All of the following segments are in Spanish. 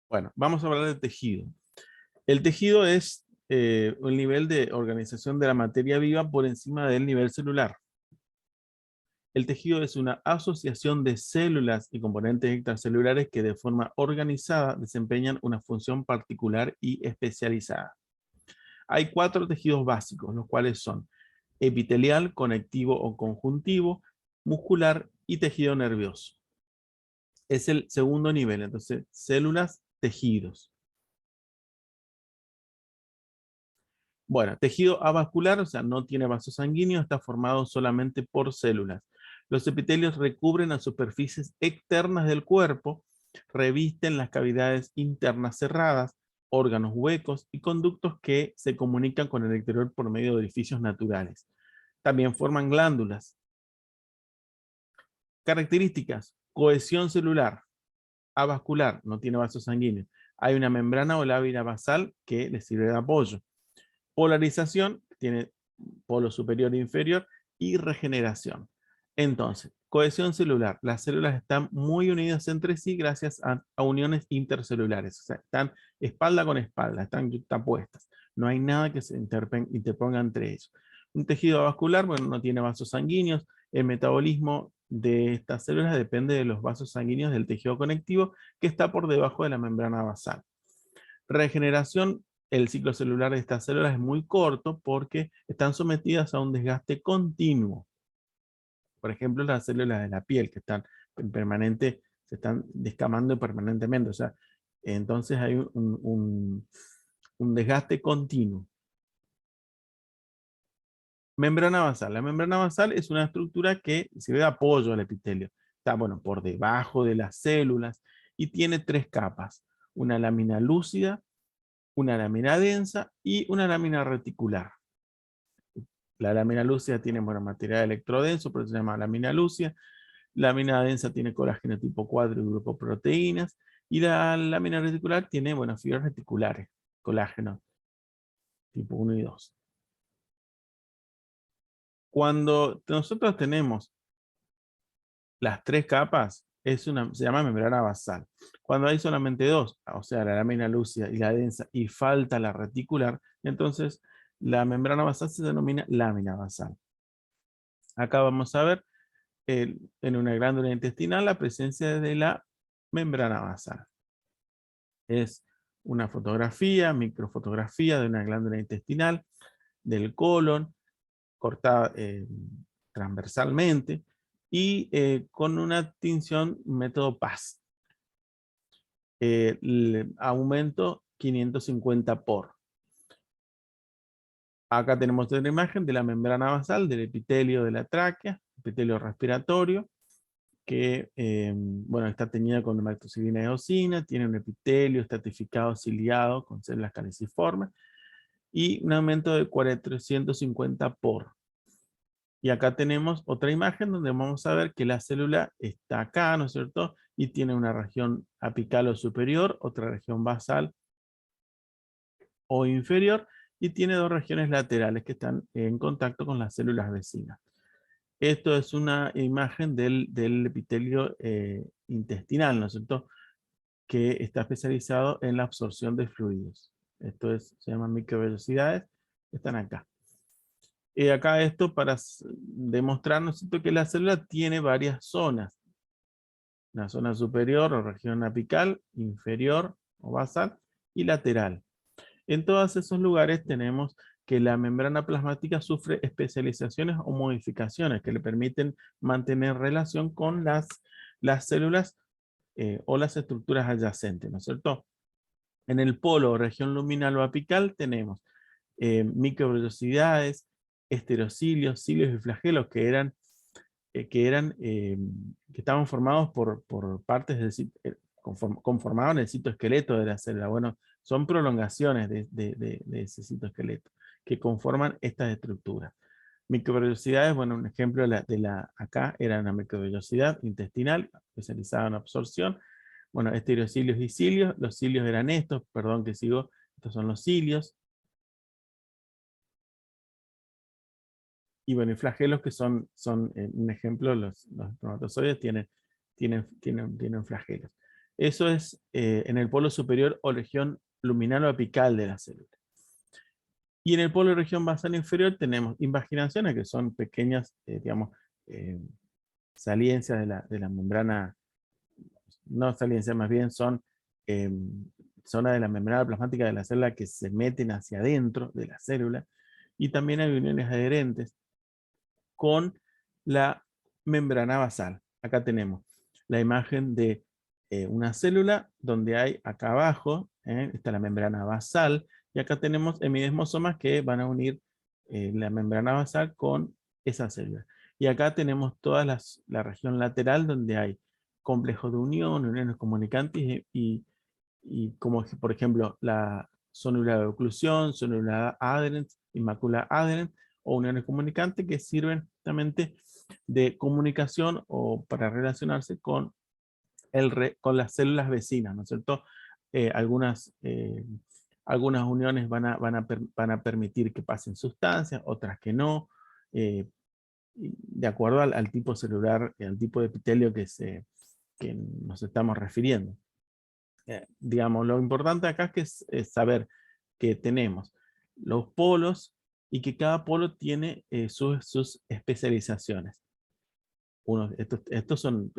Bueno, vamos a hablar del tejido. El tejido es un nivel de organización de la materia viva por encima del nivel celular. El tejido es una asociación de células y componentes extracelulares que de forma organizada desempeñan una función particular y especializada. Hay 4 tejidos básicos, los cuales son epitelial, conectivo o conjuntivo, muscular y tejido nervioso. Es el segundo nivel, entonces células, tejidos. Bueno, tejido avascular, o sea, no tiene vasos sanguíneos, está formado solamente por células. Los epitelios recubren las superficies externas del cuerpo, revisten las cavidades internas cerradas, órganos huecos y conductos que se comunican con el exterior por medio de orificios naturales. También forman glándulas. Características: cohesión celular, avascular, no tiene vasos sanguíneos. Hay una membrana o lámina basal que le sirve de apoyo. Polarización, tiene polo superior e inferior, y regeneración. Entonces, cohesión celular. Las células están muy unidas entre sí gracias a uniones intercelulares. O sea, están espalda con espalda, están yuxtapuestas. No hay nada que se interponga entre ellos. Un tejido vascular, bueno, no tiene vasos sanguíneos. El metabolismo de estas células depende de los vasos sanguíneos del tejido conectivo que está por debajo de la membrana basal. Regeneración: el ciclo celular de estas células es muy corto porque están sometidas a un desgaste continuo. Por ejemplo, las células de la piel que están en permanente, se están descamando permanentemente. O sea, entonces hay un desgaste continuo. Membrana basal. La membrana basal es una estructura que sirve de apoyo al epitelio. Está, bueno, por debajo de las células y tiene 3 capas. Una lámina lúcida, una lámina densa y una lámina reticular. La lámina lúcida tiene, bueno, material electrodenso, por eso se llama lámina lúcida. La lámina densa tiene colágeno tipo 4 y grupo proteínas. Y la lámina reticular tiene, bueno, fibras reticulares, colágeno tipo 1 y 2. Cuando nosotros tenemos las 3 capas, se llama membrana basal. Cuando hay solamente 2, o sea, la lámina lúcida y la densa, y falta la reticular, entonces la membrana basal se denomina lámina basal. Acá vamos a ver en una glándula intestinal la presencia de la membrana basal. Es una fotografía, microfotografía de una glándula intestinal, del colon, cortada transversalmente y con una tinción método PAS. Aumento 550 por. Acá tenemos otra imagen de la membrana basal, del epitelio de la tráquea, epitelio respiratorio, que bueno, está teñida con hematoxilina y eosina, tiene un epitelio estratificado ciliado con células caliciformes y un aumento de 450 por. Y acá tenemos otra imagen donde vamos a ver que la célula está acá, ¿no es cierto? Y tiene una región apical o superior, otra región basal o inferior, y tiene 2 regiones laterales que están en contacto con las células vecinas. Esto es una imagen del epitelio intestinal, ¿no es cierto?, que está especializado en la absorción de fluidos. Esto se llama microvellosidades, están acá. Y acá esto para demostrar, ¿no es cierto?, que la célula tiene varias zonas. La zona superior o región apical, inferior o basal y lateral. En todos esos lugares tenemos que la membrana plasmática sufre especializaciones o modificaciones que le permiten mantener relación con las células o las estructuras adyacentes, ¿no es cierto? En el polo o región luminal o apical tenemos microvellosidades, esterocilios, cilios y flagelos que estaban formados por partes conformaban el citoesqueleto de la célula. Bueno, son prolongaciones de ese citoesqueleto que conforman estas estructuras. Microvellosidades, bueno, un ejemplo acá era una microvellosidad intestinal especializada en absorción. Bueno, esterocilios y cilios, los cilios eran estos, perdón que sigo, estos son los cilios. Y bueno, y flagelos que son un ejemplo, los espermatozoides tienen flagelos. Eso es en el polo superior o región luminal o apical de la célula. Y en el polo región basal inferior tenemos invaginaciones, que son pequeñas, digamos, saliencias de la membrana, no saliencias, más bien son eh, zonas de la membrana plasmática de la célula que se meten hacia adentro de la célula. Y también hay uniones adherentes con la membrana basal. Acá tenemos la imagen de una célula donde hay acá abajo, está la membrana basal, y acá tenemos hemidesmosomas que van a unir la membrana basal con esa célula. Y acá tenemos toda la región lateral donde hay complejos de unión, uniones comunicantes y como por ejemplo la sonura de oclusión, sonura adherente y mácula adherente, o uniones comunicantes que sirven justamente de comunicación o para relacionarse con, con las células vecinas, ¿no es cierto? Algunas uniones van a permitir que pasen sustancias, otras que no, de acuerdo al tipo celular, al tipo de epitelio que nos estamos refiriendo. Digamos, lo importante acá es que es saber que tenemos los polos y que cada polo tiene sus especializaciones. Estos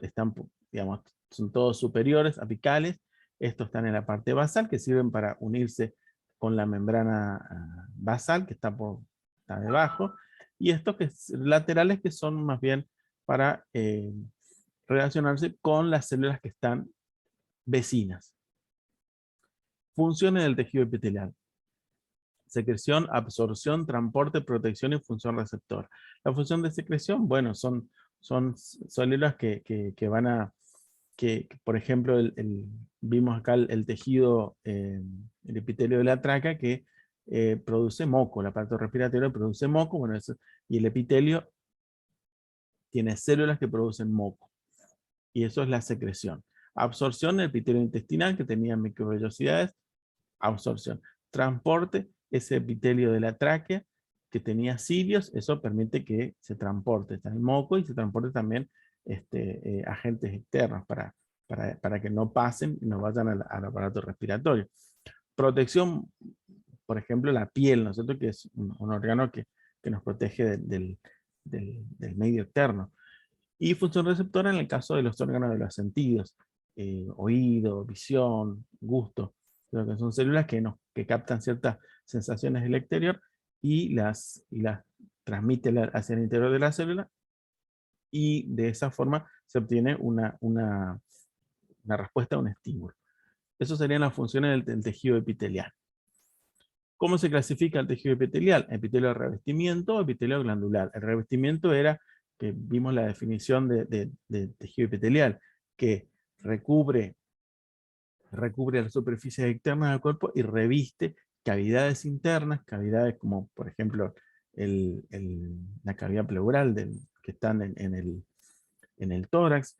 están, digamos, son todos superiores, apicales. Estos están en la parte basal, que sirven para unirse con la membrana basal, que está debajo. Y estos laterales, que son más bien para relacionarse con las células que están vecinas. Funciones del tejido epitelial: secreción, absorción, transporte, protección y función receptor. La función de secreción, bueno, son células que van a, por ejemplo, vimos acá el tejido, el epitelio de la tráquea que produce moco, el aparato respiratorio produce moco, bueno, y el epitelio tiene células que producen moco, y eso es la secreción. Absorción, el epitelio intestinal que tenía microvellosidades, absorción. Transporte, ese epitelio de la tráquea que tenía cilios, eso permite que se transporte está el moco y se transporte también agentes externos para que no pasen y no vayan al aparato respiratorio. Protección, por ejemplo, la piel, ¿no es cierto? Que es un órgano que nos protege del medio externo. Y función receptora en el caso de los órganos de los sentidos, oído, visión, gusto, creo que son células que captan ciertas sensaciones del exterior y las transmiten hacia el interior de la célula, y de esa forma se obtiene una respuesta a un estímulo. Esas serían las funciones del tejido epitelial. ¿Cómo se clasifica el tejido epitelial? Epitelio de revestimiento o epitelio glandular. El revestimiento era, que vimos la definición de tejido epitelial, que recubre la superficie externa del cuerpo y reviste cavidades internas, cavidades como por ejemplo la cavidad pleural que están en el tórax,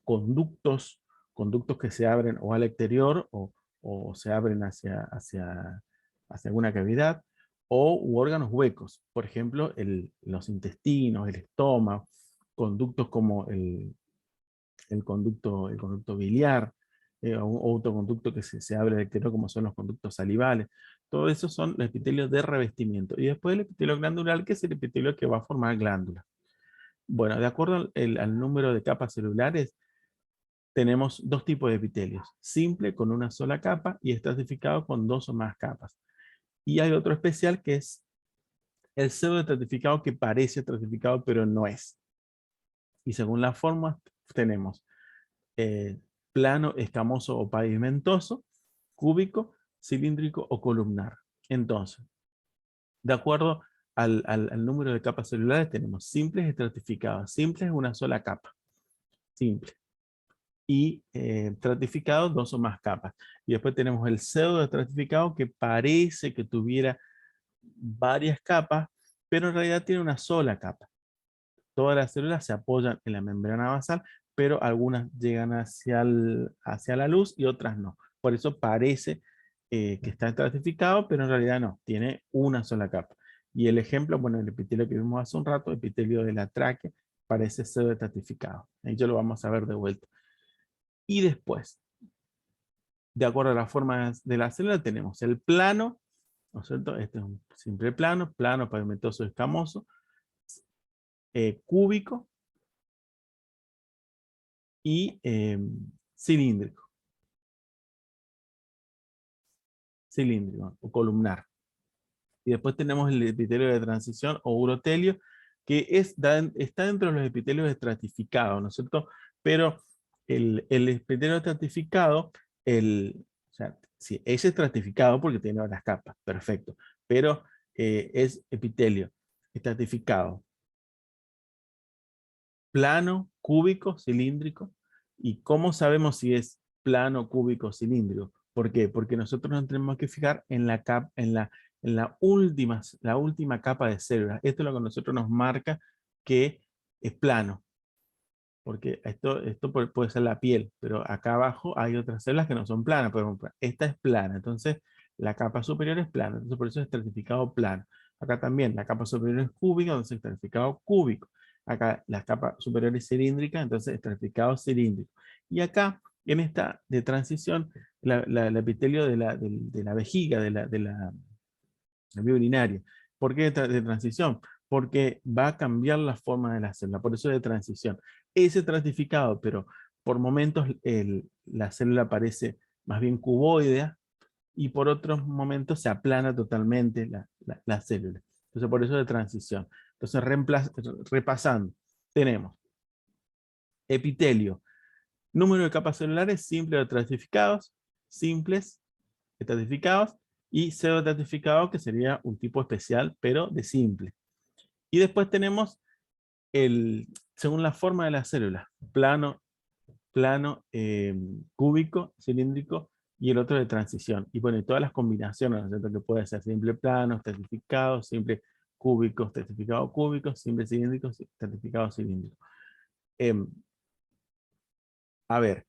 conductos que se abren o al exterior o se abren hacia alguna cavidad, u órganos huecos, por ejemplo los intestinos, el estómago, conductos como el conducto biliar, o un autoconducto que se abre al exterior, como son los conductos salivales. Todo eso son los epitelios de revestimiento. Y después el epitelio glandular, que es el epitelio que va a formar glándulas. Bueno, de acuerdo al número de capas celulares, tenemos dos tipos de epitelios: simple con una sola capa y estratificado con dos o más capas. Y hay otro especial que es el pseudoestratificado, que parece estratificado pero no es. Y según la forma tenemos plano, escamoso o pavimentoso, cúbico, cilíndrico o columnar. Entonces, de acuerdo al número de capas celulares, tenemos simples y estratificados. Simple es una sola capa, simple. Y estratificado, dos o más capas. Y después tenemos el pseudo estratificado, que parece que tuviera varias capas, pero en realidad tiene una sola capa. Todas las células se apoyan en la membrana basal, pero algunas llegan hacia la luz y otras no. Por eso parece que está estratificado, pero en realidad no, tiene una sola capa. Y el ejemplo, bueno, el epitelio que vimos hace un rato, epitelio de la tráquea, parece ser estratificado. Ahí ya lo vamos a ver de vuelta. Y después, de acuerdo a las formas de la célula, tenemos el plano, ¿no es cierto? Este es un simple plano, plano, pavimentoso, escamoso, cúbico y cilíndrico. Cilíndrico o columnar. Y después tenemos el epitelio de transición o urotelio, que está dentro de los epitelios estratificados, ¿no es cierto? Pero el epitelio estratificado, o sea, sí, es estratificado porque tiene varias capas, perfecto, pero es epitelio estratificado, plano, cúbico, cilíndrico. ¿Y cómo sabemos si es plano, cúbico, cilíndrico? ¿Por qué? Porque nosotros nos tenemos que fijar en la última capa de células. Esto es lo que a nosotros nos marca que es plano. Porque esto puede ser la piel, pero acá abajo hay otras células que no son planas. Por ejemplo, esta es plana, entonces la capa superior es plana, entonces por eso es estratificado plano. Acá también la capa superior es cúbica, entonces estratificado cúbico. Acá la capa superior es cilíndrica, entonces estratificado cilíndrico. Y acá, en esta de transición, el epitelio de la vejiga, la vía urinaria. ¿Por qué de transición? Porque va a cambiar la forma de la célula, por eso de transición. Es estratificado, pero por momentos la célula parece más bien cuboidea y por otros momentos se aplana totalmente la célula. Entonces por eso de transición. Entonces repasando, tenemos epitelio, número de capas celulares simples o estratificados, simples, estratificados, y pseudoestratificado, que sería un tipo especial, pero de simple. Y después tenemos según la forma de la célula, plano, cúbico, cilíndrico, y el otro de transición. Y bueno, y todas las combinaciones, ¿no es cierto? Que puede ser simple plano, estratificado, simple cúbico, estratificado cúbico, simple cilíndrico, estratificado cilíndrico. Em, a ver,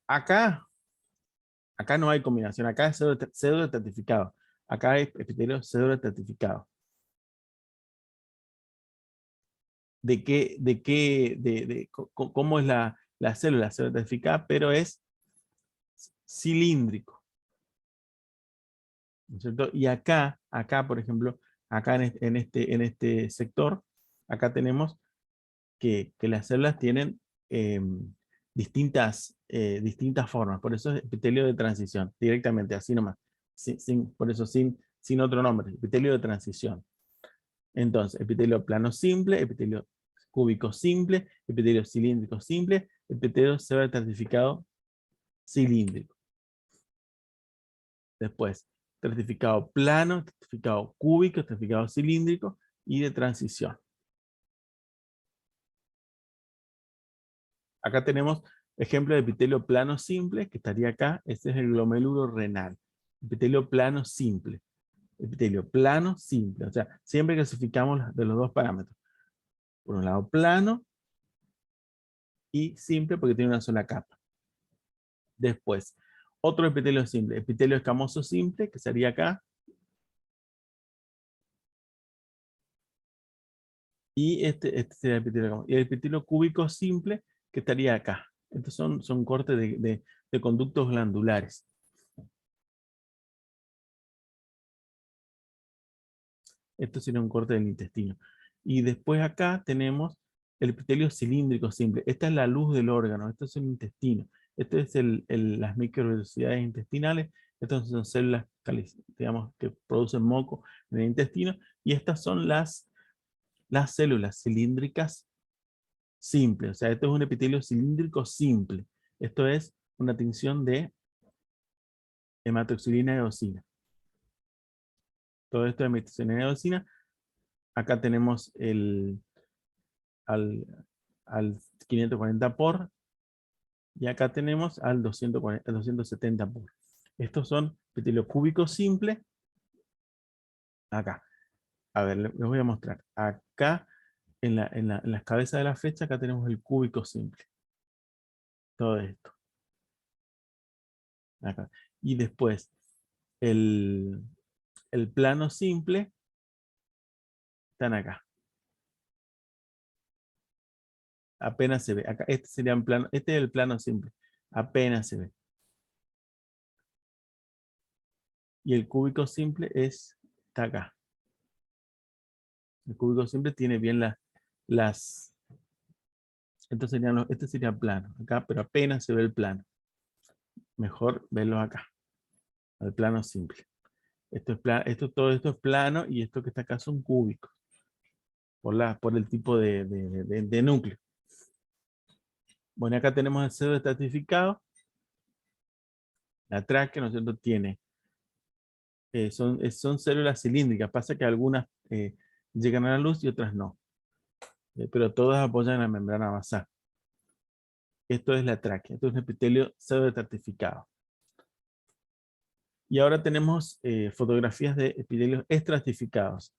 acá no hay combinación, acá es pseudoestratificado. Acá hay epitelio pseudoestratificado. Cómo es la célula pseudoestratificada, pero es cilíndrico, ¿no es cierto? Y acá, por ejemplo, acá en este sector, acá tenemos que las células tienen distintas formas, por eso es epitelio de transición, directamente, así nomás, por eso sin otro nombre, epitelio de transición. Entonces, epitelio plano simple, epitelio cúbico simple, epitelio cilíndrico simple, epitelio pseudoestratificado cilíndrico. Después, estratificado plano, estratificado cúbico, estratificado cilíndrico y de transición. Acá tenemos ejemplo de epitelio plano simple, que estaría acá. Este es el glomérulo renal. Epitelio plano simple. Epitelio plano simple. O sea, siempre clasificamos de los dos parámetros. Por un lado, plano y simple porque tiene una sola capa. Después, otro epitelio simple. Epitelio escamoso simple, que sería acá. Y este sería el epitelio escamoso. Y el epitelio cúbico simple, que estaría acá. Estos son cortes de conductos glandulares. Esto sería un corte del intestino. Y después acá tenemos el epitelio cilíndrico simple. Esta es la luz del órgano. Esto es el intestino. Esto es las microvellosidades intestinales. Estas son células, digamos, que producen moco en el intestino. Y estas son las células cilíndricas simples. O sea, esto es un epitelio cilíndrico simple. Esto es una tinción de hematoxilina eosina. Todo esto de hematoxilina eosina. Acá tenemos al, al 540 por, y acá tenemos al 270 por. Estos son epitelio cúbico simple. Acá. A ver, les voy a mostrar. Acá, en las cabezas de la flecha, acá tenemos el cúbico simple. Todo esto. Acá. Y después, el, el plano simple, están acá. Apenas se ve. Acá, este sería un plano, este es el plano simple. Apenas se ve. Y el cúbico simple está acá. El cúbico simple tiene bien las... Este sería plano, acá, pero apenas se ve el plano. Mejor verlo acá, al plano simple. Todo esto es plano y esto que está acá son cúbicos, por el tipo de núcleo. Bueno, acá tenemos el pseudo estratificado. La tráquea, ¿no es cierto?, tiene, son células cilíndricas. Pasa que algunas llegan a la luz y otras no. Pero todas apoyan en la membrana basal. Esto es la tráquea. Esto es un epitelio pseudo estratificado. Y ahora tenemos fotografías de epitelios estratificados.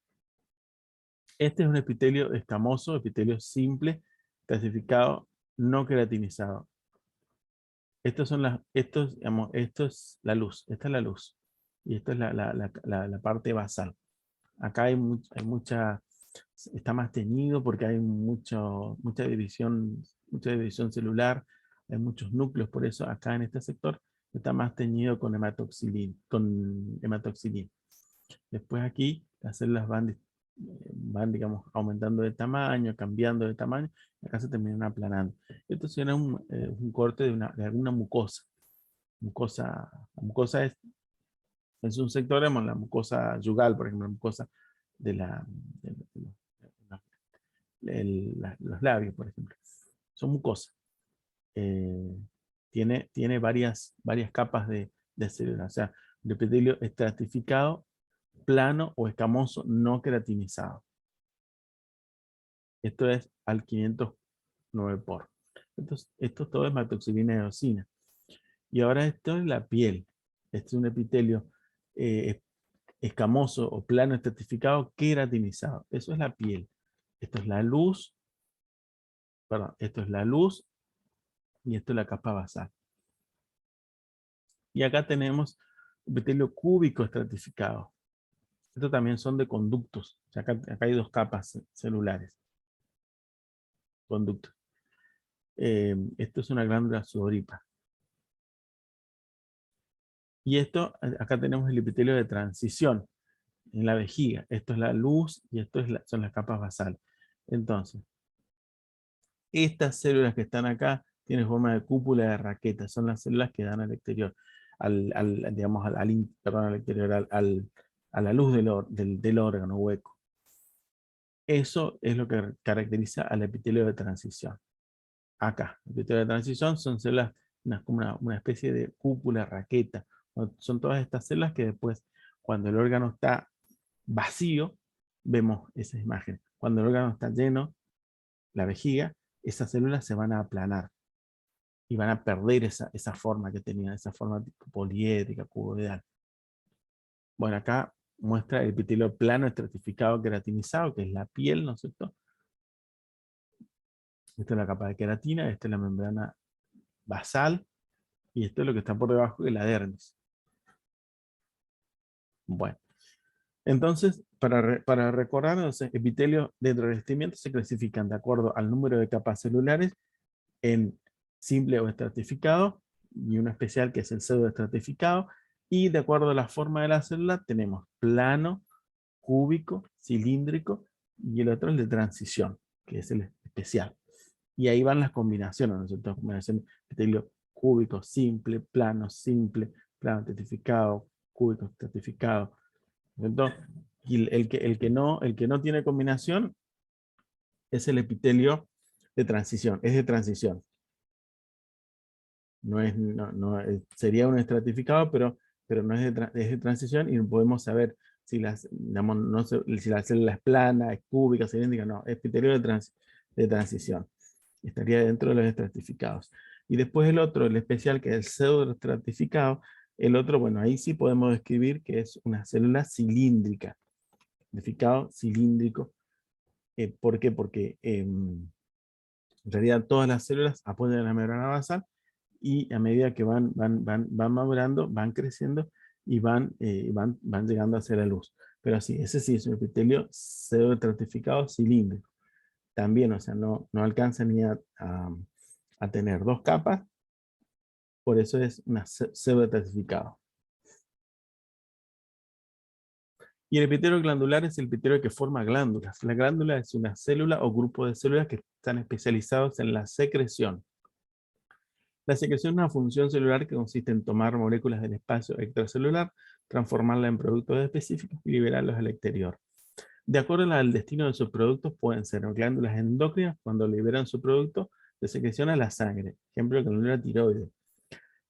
Este es un epitelio escamoso, epitelio simple, estratificado, no queratinizado. Esto es la luz, esta es la luz. Y esta es la parte basal. Acá hay mucha, está más teñido porque hay mucha división celular, hay muchos núcleos, por eso acá en este sector está más teñido con hematoxilina. Después aquí las células van, digamos, aumentando de tamaño, cambiando de tamaño, y acá se terminan aplanando. Esto será un corte de alguna mucosa. La mucosa es un sector, digamos, la mucosa yugal, por ejemplo, la mucosa los labios, por ejemplo. Son mucosas. Eh, tiene varias capas de células. O sea, el epitelio estratificado, plano o escamoso, no queratinizado. Esto es al 509 por. Esto todo es hematoxilina y eosina. Y ahora esto es la piel. Este es un epitelio escamoso o plano estratificado queratinizado. Eso es la piel. Esto es la luz, perdón, esto es la luz y esto es la capa basal. Y acá tenemos epitelio cúbico estratificado. Estos también son de conductos. O sea, acá hay dos capas celulares. Conductos. Esto es una glándula sudorípara. Y acá tenemos el epitelio de transición en la vejiga. Esto es la luz y esto son las capas basales. Entonces, estas células que están acá tienen forma de cúpula de raqueta. Son las células que dan al exterior, digamos, perdón, al exterior, a la luz del órgano hueco. Eso es lo que caracteriza al epitelio de transición. Acá, el epitelio de transición son células, como una especie de cúpula raqueta. Son todas estas células que después, cuando el órgano está vacío, vemos esa imagen. Cuando el órgano está lleno, la vejiga, esas células se van a aplanar y van a perder esa forma que tenían, esa forma poliédrica, cuboidal. Bueno, acá muestra el epitelio plano estratificado queratinizado, que es la piel, ¿no es cierto? Esta es la capa de queratina, esta es la membrana basal, y esto es lo que está por debajo de la dermis. Bueno, entonces, para recordar, los epitelios dentro del revestimiento se clasifican de acuerdo al número de capas celulares en simple o estratificado, y uno especial que es el pseudoestratificado, y de acuerdo a la forma de la célula tenemos plano, cúbico, cilíndrico, y el otro es el de transición, que es el especial. Y ahí van las combinaciones, ¿no es cierto? Combinación epitelio cúbico, simple, plano estratificado, cúbico estratificado. Entonces, y el que no tiene combinación es el epitelio de transición, es de transición. Sería un estratificado, pero no es de transición y no podemos saber si digamos, si la célula es plana, es cúbica, cilíndrica, no, es epitelio de transición. Estaría dentro de los estratificados. Y después el otro, el especial, que es el pseudoestratificado, el otro, bueno, ahí sí podemos describir que es una célula cilíndrica, estratificado cilíndrico. ¿Por qué? Porque en realidad todas las células apoyan la membrana basal y a medida que van madurando, van creciendo y van llegando hacia la luz. Pero sí, ese sí es un epitelio pseudoestratificado cilíndrico. También, o sea, no alcanza ni a tener dos capas, Por eso es una célula estratificada. Y el epitelio glandular es el epitelio que forma glándulas. La glándula es una célula o grupo de células que están especializados en la secreción. La secreción es una función celular que consiste en tomar moléculas del espacio extracelular, transformarlas en productos específicos y liberarlos al exterior. De acuerdo al destino de sus productos, pueden ser glándulas endócrinas cuando liberan su producto de secreción a la sangre. Ejemplo, glándula tiroides.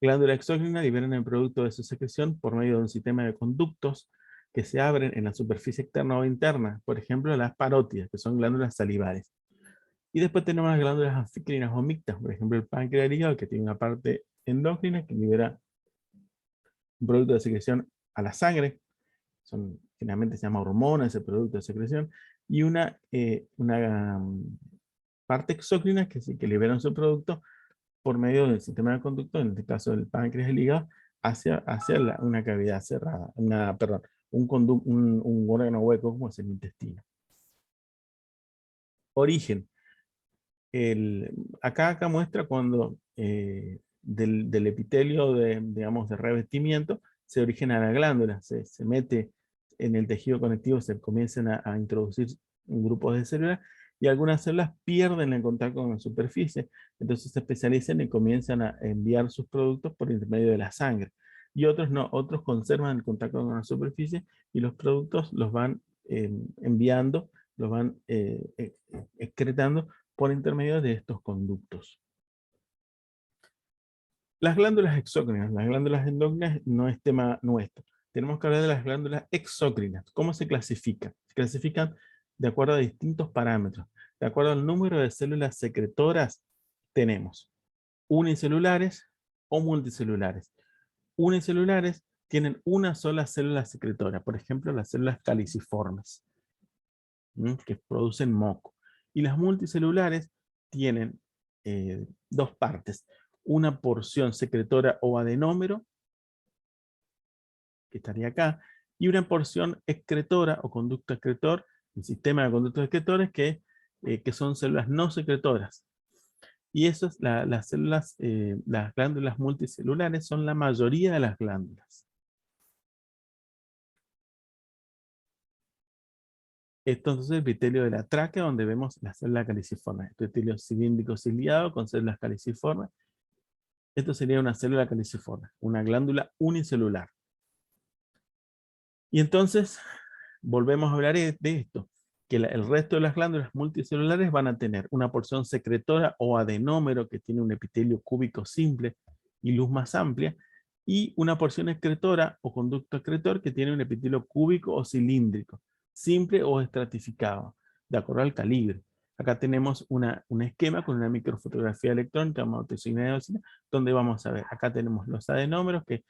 Glándula exócrina liberan el producto de su secreción por medio de un sistema de conductos que se abren en la superficie externa o interna. Por ejemplo, las parótidas, que son glándulas salivares. Y después tenemos las glándulas anficrinas o mixtas, por ejemplo el páncreas del hígado, que tiene una parte endócrina que libera un producto de secreción a la sangre, generalmente se llama hormona ese producto de secreción, y una parte exócrina que sí que liberan su producto por medio del sistema de conducto, en este caso del páncreas del hígado, hacia una cavidad cerrada, perdón, un órgano hueco como es el intestino. Origen. Acá muestra cuando del epitelio digamos, de revestimiento se origina la glándula, se mete en el tejido conectivo, se comienzan a introducir grupos de células y algunas células pierden el contacto con la superficie, entonces se especializan y comienzan a enviar sus productos por intermedio de la sangre. Y otros no, otros conservan el contacto con la superficie y los productos los van enviando, los van excretando por intermedio de estos conductos. Las glándulas exócrinas, las glándulas endócrinas no es tema nuestro. Tenemos que hablar de las glándulas exócrinas. ¿Cómo se clasifican? Se clasifican de acuerdo a distintos parámetros. De acuerdo al número de células secretoras, tenemos unicelulares o multicelulares. Unicelulares tienen una sola célula secretora, por ejemplo, las células caliciformes, que producen moco. Y las multicelulares tienen dos partes. Una porción secretora o adenómero, que estaría acá, y una porción excretora o conducto excretor, el sistema de conductos excretores, que son células no secretoras. Y esas, las células, las glándulas multicelulares son la mayoría de las glándulas. Entonces el epitelio de la tráquea, donde vemos las células caliciformes. Epitelio cilíndrico ciliado con células caliciformes. Esto sería una célula caliciforme, una glándula unicelular. Y entonces, volvemos a hablar de esto, que el resto de las glándulas multicelulares van a tener una porción secretora o adenómero que tiene un epitelio cúbico simple y luz más amplia, y una porción excretora o conducto excretor que tiene un epitelio cúbico o cilíndrico, simple o estratificado, de acuerdo al calibre. Acá tenemos un esquema con una microfotografía electrónica, donde vamos a ver, acá tenemos los adenómeros que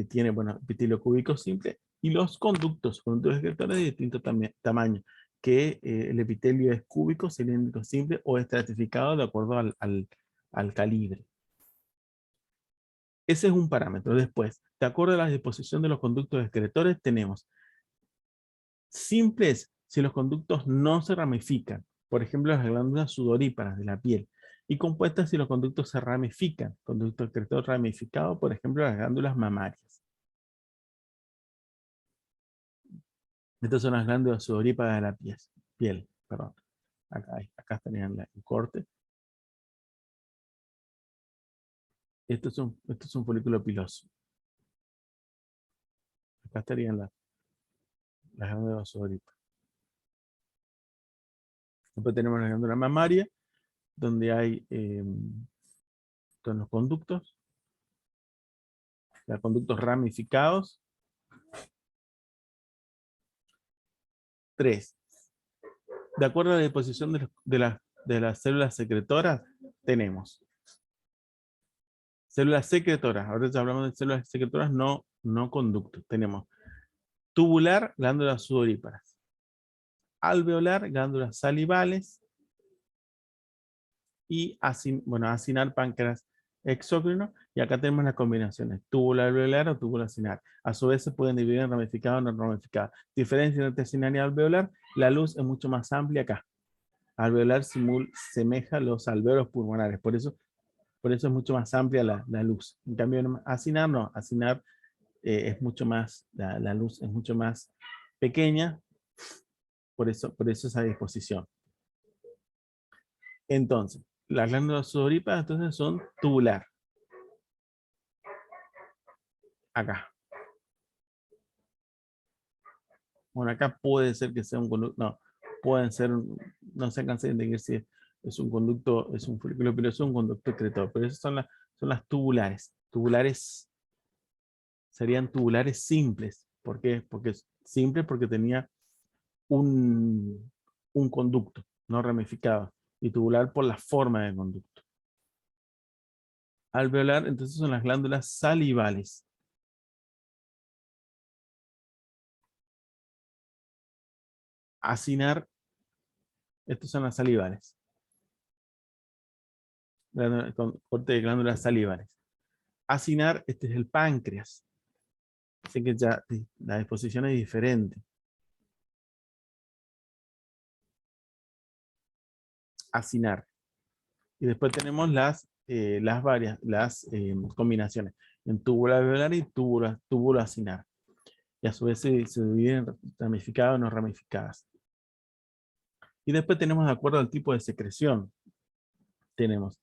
tiene, bueno, epitelio cúbico simple, y los conductos excretores de distinto tamaño, que el epitelio es cúbico, cilíndrico simple o estratificado de acuerdo al calibre. Ese es un parámetro. Después, de acuerdo a la disposición de los conductos excretores, tenemos simples si los conductos no se ramifican, por ejemplo las glándulas sudoríparas de la piel, y compuestas si los conductos se ramifican, conducto excretor ramificado, por ejemplo las glándulas mamarias. Estas son las glándulas sudoríparas de la piel. Perdón. Acá estarían el corte. Esto es un folículo piloso. Acá estarían las glándulas sudoríparas. Después tenemos la glándula mamaria, donde hay todos los conductos ramificados. 3. De acuerdo a la disposición de las células secretoras, tenemos células secretoras. Ahora ya hablamos de células secretoras, no conductos. Tenemos tubular, glándulas sudoríparas. Alveolar, glándulas salivales. Y acinar, páncreas exócrino. Y acá tenemos las combinaciones, tubular alveolar o tubular acinar. A su vez se pueden dividir en ramificado o no ramificado. Diferencia entre acinar y alveolar, la luz es mucho más amplia acá. Alveolar semeja los alvéolos pulmonares, por eso es mucho más amplia la luz. En cambio, acinar no, acinar es mucho más, la luz es mucho más pequeña, por eso esa disposición. Entonces, las glándulas sudoríparas entonces son tubular. Acá. Bueno, acá puede ser que sea un conducto, no, pueden ser, no se alcanza a distinguir si es un conducto, es un folículo, pero es un conducto excretor. Pero esas son las tubulares. Tubulares serían tubulares simples. ¿Por qué? Porque es simple porque tenía un conducto, no ramificado. Y tubular por la forma del conducto. Alveolar, entonces son las glándulas salivales. Acinar, estos son las salivales. Con corte de glándulas salivales. Acinar, este es el páncreas. Así que ya la disposición es diferente. Acinar. Y después tenemos las combinaciones en túbulo alveolar y túbulo acinar. Y a su vez se dividen en ramificadas o no ramificadas. Y después tenemos, de acuerdo al tipo de secreción, tenemos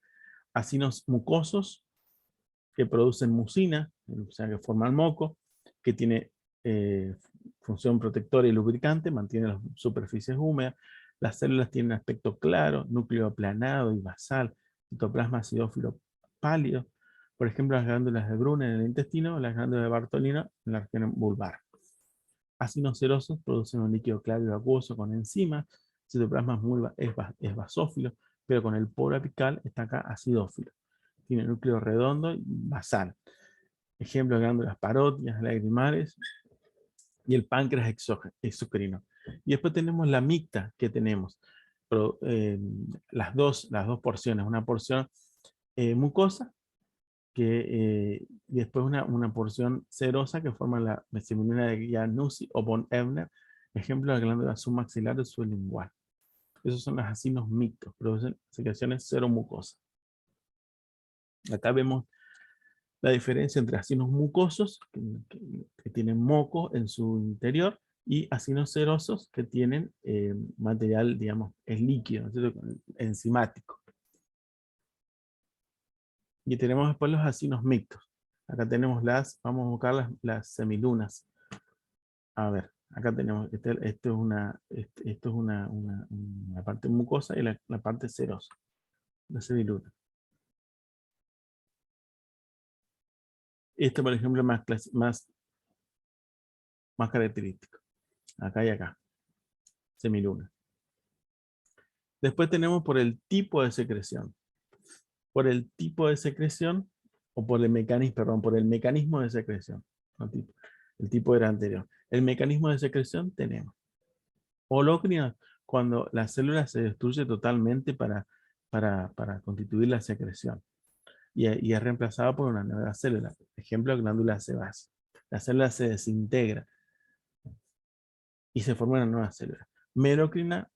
acinos mucosos que producen mucina, o sea, que forman moco, que tiene eh, función protectora y lubricante, mantiene las superficies húmedas. Las células tienen aspecto claro, núcleo aplanado y basal, citoplasma acidófilo pálido. Por ejemplo, las glándulas de Brunner en el intestino, las glándulas de Bartolina en la región vulvar. Ácidos serosos producen un líquido claro y acuoso con enzimas. Citoplasma es basófilo, pero con el polo apical está acá acidófilo. Tiene núcleo redondo y basal. Ejemplo, glándulas parótidas, lagrimales y el páncreas exocrino. Y después tenemos la micta que tenemos. Las dos porciones. Una porción mucosa y después una porción serosa que forma la vesimenina de Januzzi o von Ebner. Ejemplo, la glándula submaxilar o sublingual. Esos son los acinos mictos, producen secreciones seromucosas. Acá vemos la diferencia entre acinos mucosos, que tienen moco en su interior, y acinos serosos, que tienen material, digamos, es líquido, ¿no? Enzimático. Y tenemos después los acinos mixtos. Acá tenemos vamos a buscar las semilunas. A ver, acá tenemos, esto es una parte mucosa y la parte serosa, la semiluna. Este, por ejemplo, es más característico. Acá y acá. Semiluna. Después tenemos por el tipo de secreción. Por el tipo de secreción, o por el mecanismo, perdón, por el mecanismo de secreción. No tipo. El tipo era anterior. El mecanismo de secreción tenemos holócrina, cuando la célula se destruye totalmente para constituir la secreción. Y es reemplazada por una nueva célula. Ejemplo, glándula sebácea. La célula se desintegra y se forma una nueva célula. Merocrina,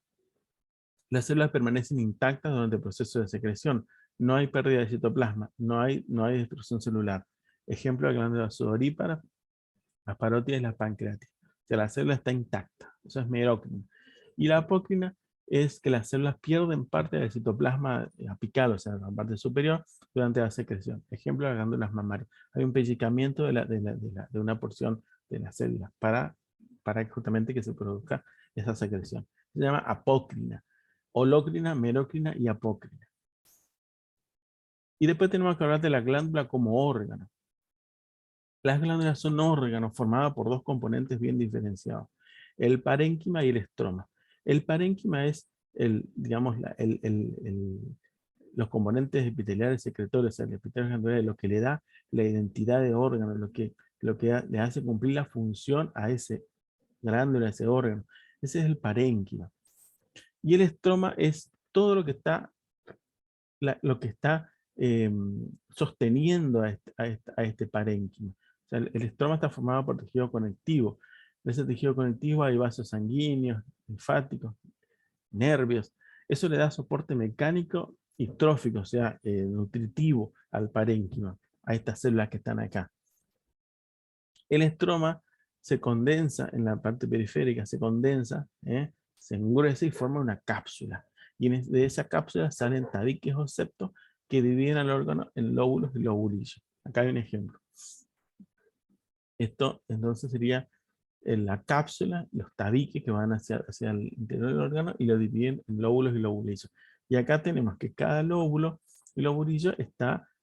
las células permanecen intactas durante el proceso de secreción. No hay pérdida de citoplasma, no hay destrucción celular. Ejemplo, la glándula sudorípara, las parótidas y las pancreáticas. O sea, la célula está intacta. Eso es merocrina. Y la apócrina es que las células pierden parte del citoplasma apical, o sea, la parte superior, durante la secreción. Ejemplo, las glándulas mamarias. Hay un pellizcamiento de una porción de la célula para justamente que se produzca esa secreción. Se llama apócrina. Holócrina, merocrina y apócrina. Y después tenemos que hablar de la glándula como órgano. Las glándulas son órganos formados por dos componentes bien diferenciados, el parénquima y el estroma. El parénquima es digamos, los componentes epiteliales secretorios, el epitelio glandular, lo que le da la identidad de órgano, le hace cumplir la función a ese glándula, a ese órgano. Ese es el parénquima. Y el estroma es todo lo que está sosteniendo a este parénquima. O sea, el estroma está formado por tejido conectivo. De ese tejido conectivo hay vasos sanguíneos, linfáticos, nervios. Eso le da soporte mecánico y trófico, o sea, nutritivo al parénquima, a estas células que están acá. El estroma se condensa en la parte periférica, se condensa, se engruesa y forma una cápsula. Y de esa cápsula salen tabiques o septos que dividen al órgano en lóbulos y lobulillos. Acá hay un ejemplo. Esto entonces sería en la cápsula, los tabiques que van hacia el interior del órgano y lo dividen en lóbulos y lobulillos. Y acá tenemos que cada lóbulo y lobulillo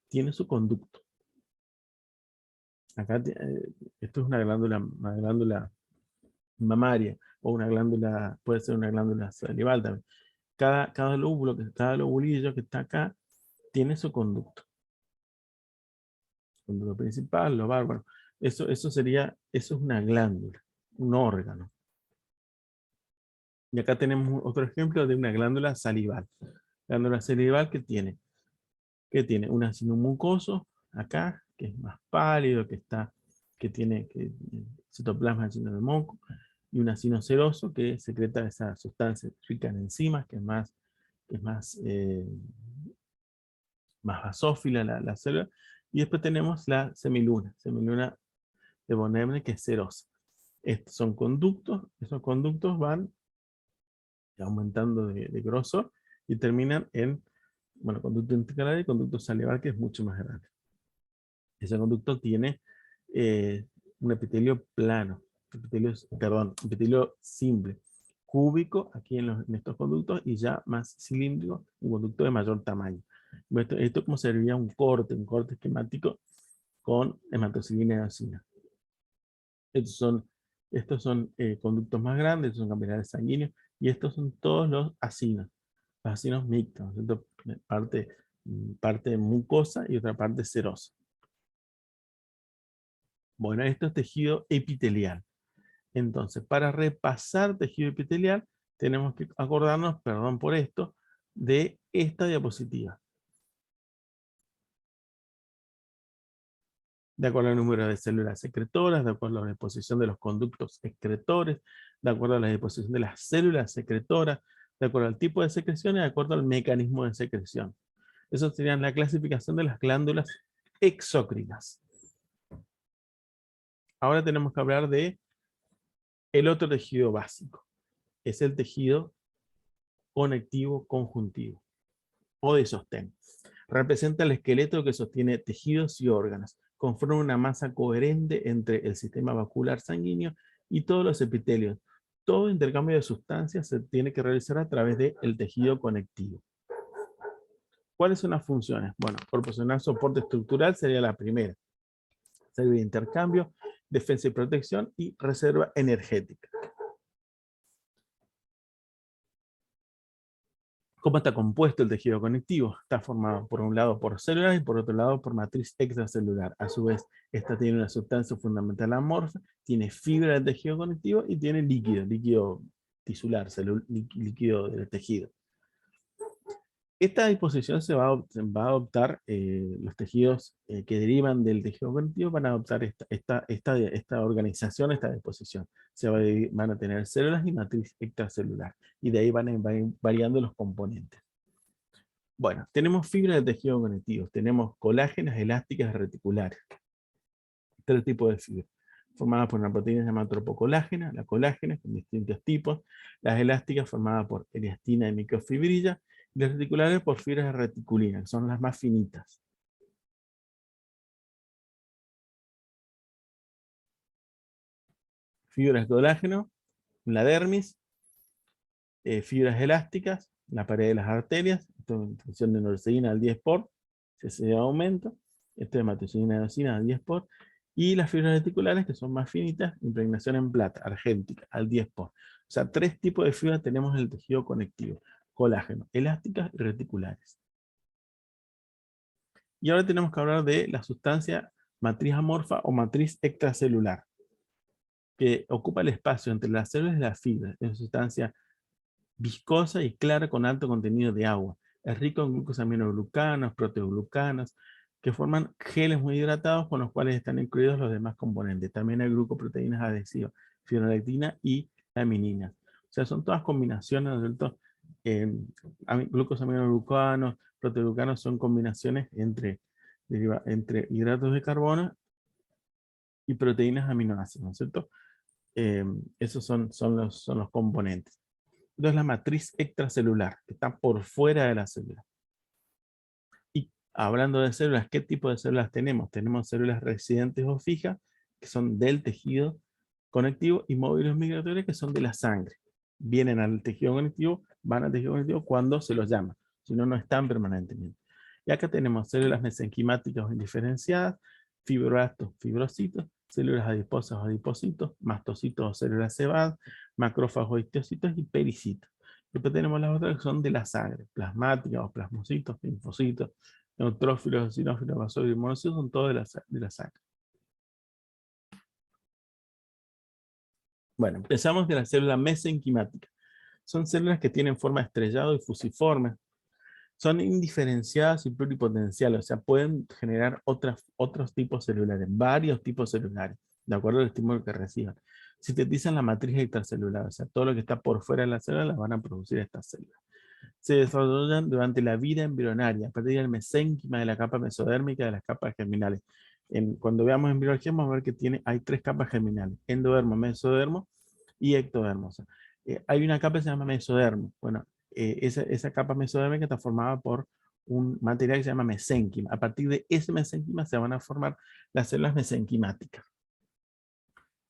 tiene su conducto. Acá esto es una glándula mamaria o una glándula, puede ser una glándula salival también. Cada lóbulo, cada lobulillo que está acá tiene su conducto. Conducto principal, lobar, bueno, eso es una glándula, un órgano. Y acá tenemos otro ejemplo de una glándula salival. Glándula salival que tiene un ácido mucoso acá, que es más pálido, que tiene citoplasma lleno de moco, y un ácido seroso que secreta esa sustancia rica en enzimas, que es más basófila la célula. Y después tenemos la semiluna de von Ebner, que es serosa. Estos son conductos, esos conductos van aumentando de grosor y terminan en, bueno, conducto intercalario y conducto salival, que es mucho más grande. Ese conducto tiene un epitelio plano, epitelio simple, cúbico aquí en estos conductos y ya más cilíndrico, un conducto de mayor tamaño. Esto como serviría un corte esquemático con hematocilina y eosina. Estos son conductos más grandes, estos son capilares sanguíneos, y estos son todos los acinos mixtos, ¿no? Parte mucosa y otra parte serosa. Bueno, esto es tejido epitelial. Entonces, para repasar tejido epitelial, tenemos que acordarnos, perdón por esto, de esta diapositiva. De acuerdo al número de células secretoras, de acuerdo a la disposición de los conductos excretores, de acuerdo a la disposición de las células secretoras, de acuerdo al tipo de secreción y de acuerdo al mecanismo de secreción. Eso sería la clasificación de las glándulas exócrinas. Ahora tenemos que hablar de el otro tejido básico. Es el tejido conectivo conjuntivo o de sostén. Representa el esqueleto que sostiene tejidos y órganos. Conforma una masa coherente entre el sistema vascular sanguíneo y todos los epitelios. Todo intercambio de sustancias se tiene que realizar a través del tejido conectivo. ¿Cuáles son las funciones? Bueno, proporcionar soporte estructural sería la primera. Servir de intercambio, defensa y protección y reserva energética. ¿Cómo está compuesto el tejido conectivo? Está formado por un lado por células y por otro lado por matriz extracelular. A su vez, esta tiene una sustancia fundamental amorfa, tiene fibra del tejido conectivo y tiene líquido tisular, líquido del tejido. Esta disposición va a adoptar, los tejidos que derivan del tejido conectivo van a adoptar esta organización, esta disposición. Van a tener células y matriz extracelular. Y de ahí van a ir variando los componentes. Bueno, tenemos fibras de tejido conectivo. Tenemos colágenas elásticas reticulares. Tres tipos de fibras. Formadas por una proteína llamada tropocolágena, la colágena, con distintos tipos. Las elásticas formadas por elastina y microfibrilla. Y las reticulares por fibras de reticulina, que son las más finitas. Fibras de colágeno, en la dermis, fibras elásticas, en la pared de las arterias, esto es función de norceína al 10 por, se aumenta, esto es hematocilina de eosina al 10 por, y las fibras reticulares, que son más finitas, impregnación en plata, argéntica, al 10 por. O sea, tres tipos de fibras tenemos en el tejido conectivo: colágeno, elásticas y reticulares. Y ahora tenemos que hablar de la sustancia matriz amorfa o matriz extracelular, que ocupa el espacio entre las células y las fibras. Es una sustancia viscosa y clara con alto contenido de agua. Es rico en glucosaminoglucanos, proteoglucanos, que forman geles muy hidratados con los cuales están incluidos los demás componentes. También hay glucoproteínas adhesivas, fibronectina y laminina. O sea, son todas combinaciones, ¿cierto?, glucosaminobucanos, proteoglucanos son combinaciones entre hidratos de carbono y proteínas aminoácidos, ¿no es cierto? Esos son los componentes. Entonces la matriz extracelular, que está por fuera de la célula. Y hablando de células, ¿qué tipo de células tenemos? Tenemos células residentes o fijas, que son del tejido conectivo, y móviles migratorios, que son de la sangre. Vienen al tejido conectivo, van al tejido conectivo cuando se los llama, si no, no están permanentemente. Y acá tenemos células mesenquimáticas o indiferenciadas, fibroblastos, fibrocitos, células adiposas o adipocitos, mastocitos o células cebadas, macrófagos, histocitos y pericitos. Después tenemos las otras que son de la sangre, plasmáticas o plasmocitos, linfocitos, neutrófilos, eosinófilos, basófilos y monocitos, son todos de la sangre. Bueno, empezamos de la célula mesenquimática. Son células que tienen forma de estrellado y fusiforme. Son indiferenciadas y pluripotenciales, o sea, pueden generar otros tipos celulares, varios tipos celulares, de acuerdo al estímulo que reciban. Sintetizan la matriz extracelular, o sea, todo lo que está por fuera de la célula las van a producir estas células. Se desarrollan durante la vida embrionaria, a partir del mesénquima de la capa mesodérmica de las capas germinales. Cuando veamos embriología vamos a ver que hay 3 capas germinales, endodermo, mesodermo y ectodermo. O sea, hay una capa que se llama mesodermo. Bueno, esa capa mesodérmica está formada por un material que se llama mesénquima. A partir de ese mesénquima se van a formar las células mesenquimáticas.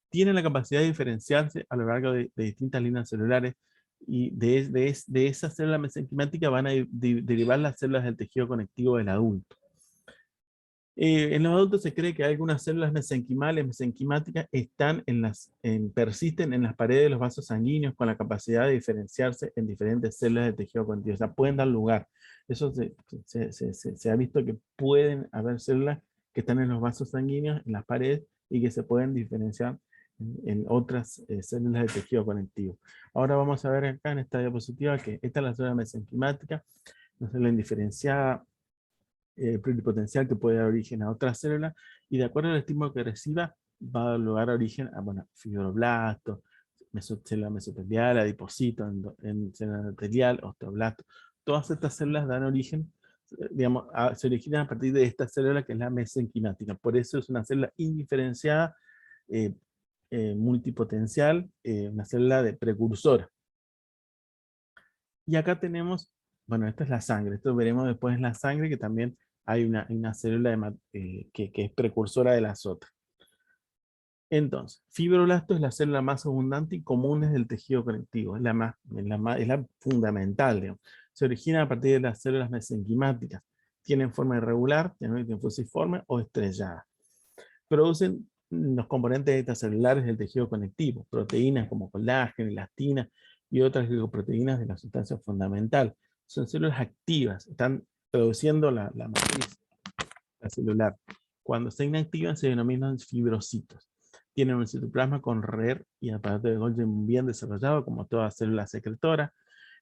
Tienen la capacidad de diferenciarse a lo largo de distintas líneas celulares, y de esa célula mesenquimática van a derivar las células del tejido conectivo del adulto. En los adultos se cree que algunas células mesenquimales, mesenquimáticas, persisten en las paredes de los vasos sanguíneos con la capacidad de diferenciarse en diferentes células del tejido conectivo. O sea, pueden dar lugar. Eso se ha visto que pueden haber células que están en los vasos sanguíneos, en las paredes, y que se pueden diferenciar en otras células del tejido conectivo. Ahora vamos a ver acá en esta diapositiva que esta es la célula mesenquimática, una célula indiferenciada, pluripotencial, que puede dar origen a otras células, y de acuerdo al estímulo que reciba va a dar lugar a origen a fibroblastos, célula mesotelial, adipocito, célula endotelial, osteoblasto. Todas estas células dan origen, digamos, se originan a partir de esta célula que es la mesenquimática. Por eso es una célula indiferenciada, multipotencial, una célula de precursora. Y acá tenemos, bueno, esta es la sangre, esto veremos después en la sangre, que también hay una célula que es precursora de las otras. Entonces, fibroblasto es la célula más abundante y común del tejido conectivo, es la fundamental, digamos. Se origina a partir de las células mesenquimáticas, tienen forma irregular, tienen fusiforme o estrellada. Producen los componentes extracelulares del tejido conectivo, proteínas como colágeno, elastina y otras glicoproteínas de la sustancia fundamental. Son células activas, están produciendo la matriz celular. Cuando se inactivan se denominan fibrocitos. Tienen un citoplasma con red y aparato de Golgi bien desarrollado, como todas células secretoras,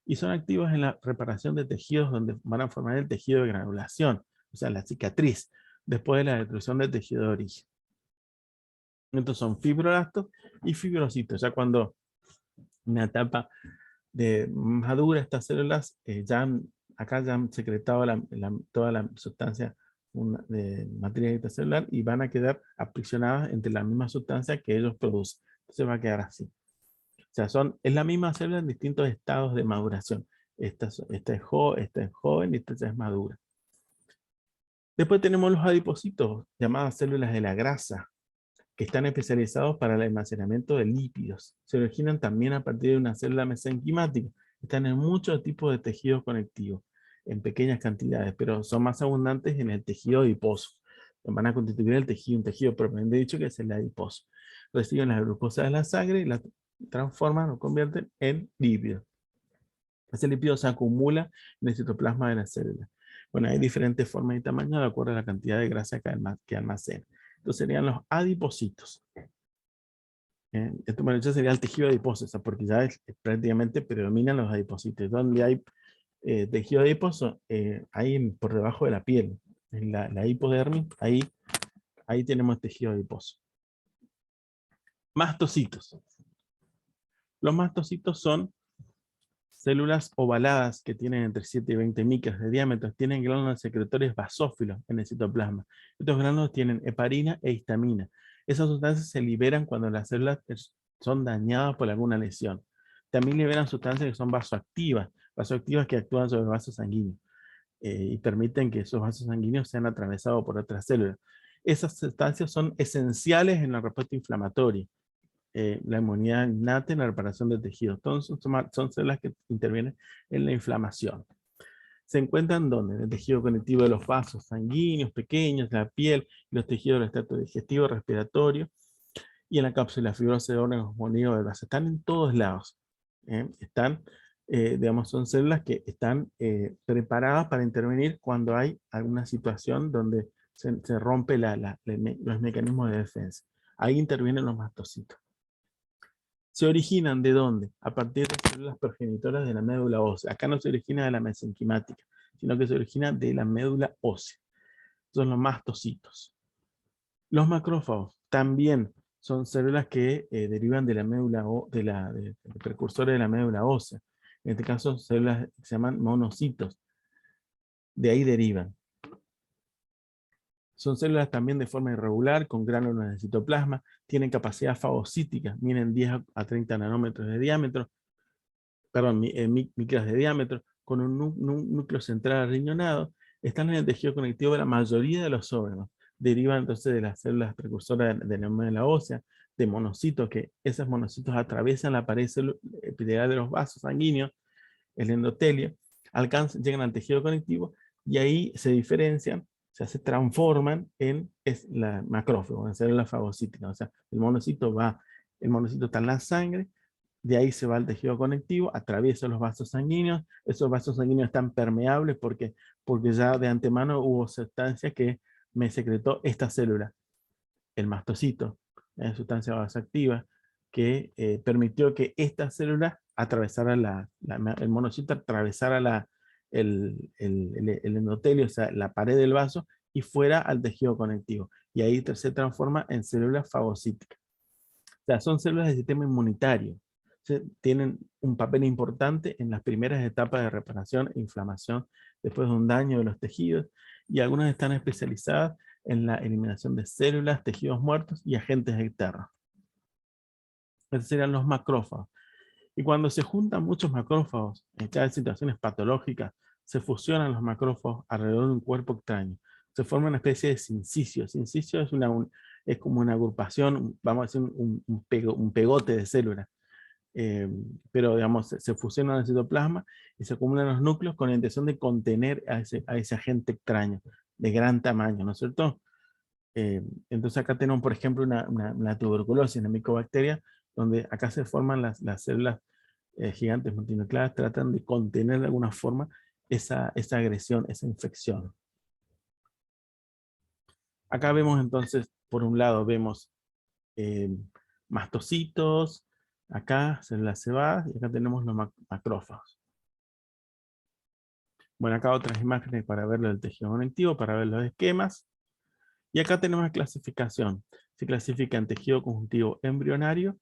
y son activos en la reparación de tejidos donde van a formar el tejido de granulación, o sea, la cicatriz, después de la destrucción del tejido de origen. Entonces son fibroblastos y fibrocitos. Ya cuando en la etapa de madura estas células, acá ya han secretado toda la sustancia de matriz extracelular, y van a quedar aprisionadas entre la misma sustancia que ellos producen. Entonces va a quedar así. O sea, es la misma célula en distintos estados de maduración. Esta es joven y esta ya es madura. Después tenemos los adipocitos, llamadas células de la grasa, que están especializados para el almacenamiento de lípidos. Se originan también a partir de una célula mesenquimática. Están en muchos tipos de tejidos conectivos, en pequeñas cantidades, pero son más abundantes en el tejido adiposo. Van a constituir un tejido propiamente dicho, que es el adiposo. Reciben la glucosa de la sangre y la transforman o convierten en lípidos. Ese lípido se acumula en el citoplasma de la célula. Bueno, hay diferentes formas y tamaños de acuerdo a la cantidad de grasa que almacena. Estos serían los adipocitos. Esto sería el tejido adiposo, porque ya prácticamente predominan los adipocitos. Donde hay tejido adiposo, ahí por debajo de la piel, en la hipodermis, ahí tenemos tejido adiposo. Mastocitos. Los mastocitos son células ovaladas que tienen entre 7 y 20 micras de diámetro tienen glándulos secretorios basófilos en el citoplasma. Estos glándulos tienen heparina e histamina. Esas sustancias se liberan cuando las células son dañadas por alguna lesión. También liberan sustancias que son vasoactivas que actúan sobre el vaso sanguíneo y permiten que esos vasos sanguíneos sean atravesados por otras células. Esas sustancias son esenciales en la respuesta inflamatoria, la inmunidad innata en la reparación de tejidos. Entonces, son células que intervienen en la inflamación. Se encuentran ¿dónde? En el tejido conectivo de los vasos sanguíneos pequeños, la piel, los tejidos del estrato digestivo, respiratorio, y en la cápsula fibrosa de órganos molidos del vaso. Están en todos lados. Están, digamos, son células que están preparadas para intervenir cuando hay alguna situación donde se rompe los mecanismos de defensa. Ahí intervienen los mastocitos. ¿Se originan de dónde? A partir de células progenitoras de la médula ósea. Acá no se origina de la mesenquimática, sino que se origina de la médula ósea. Son los mastocitos. Los macrófagos también son células que derivan de la médula de precursores de la médula ósea. En este caso, células que se llaman monocitos. De ahí derivan. Son células también de forma irregular, con gránulos de citoplasma, tienen capacidad fagocítica, miden 10 a 30 nanómetros de diámetro, micras de diámetro, con un núcleo central riñonado, están en el tejido conectivo de la mayoría de los órganos. Derivan entonces de las células precursoras de la médula ósea, de monocitos, que esos monocitos atraviesan la pared epitelial de los vasos sanguíneos, el endotelio, llegan al tejido conectivo y ahí se diferencian, se transforman en la macrófago, en células fagocíticas. O sea, el monocito está en la sangre, de ahí se va al tejido conectivo, atraviesa los vasos sanguíneos, esos vasos sanguíneos están permeables porque ya de antemano hubo sustancia que me secretó esta célula, el mastocito, sustancia vasoactiva, que permitió que esta célula atravesara el monocito atravesara el endotelio, o sea, la pared del vaso, y fuera al tejido conectivo. Y ahí se transforma en células fagocíticas. O sea, son células del sistema inmunitario. Tienen un papel importante en las primeras etapas de reparación e inflamación después de un daño de los tejidos, y algunas están especializadas en la eliminación de células, tejidos muertos y agentes externos. Estos serían los macrófagos. Y cuando se juntan muchos macrófagos, en cada situaciones patológicas, se fusionan los macrófagos alrededor de un cuerpo extraño. Se forma una especie de sincicio. Sincicio es como una agrupación, vamos a decir, un pegote de células. Pero digamos, se fusionan en el citoplasma y se acumulan los núcleos con la intención de contener a ese agente extraño de gran tamaño, ¿no es cierto? Entonces acá tenemos, por ejemplo, una tuberculosis, una micobacteria, donde acá se forman las células gigantes multinucleadas, tratan de contener de alguna forma esa agresión, esa infección. Acá vemos entonces, por un lado vemos mastocitos, acá células cebadas, y acá tenemos los macrófagos. Bueno, acá otras imágenes para ver el tejido conectivo, para ver los esquemas. Y acá tenemos la clasificación. Se clasifica en tejido conjuntivo embrionario,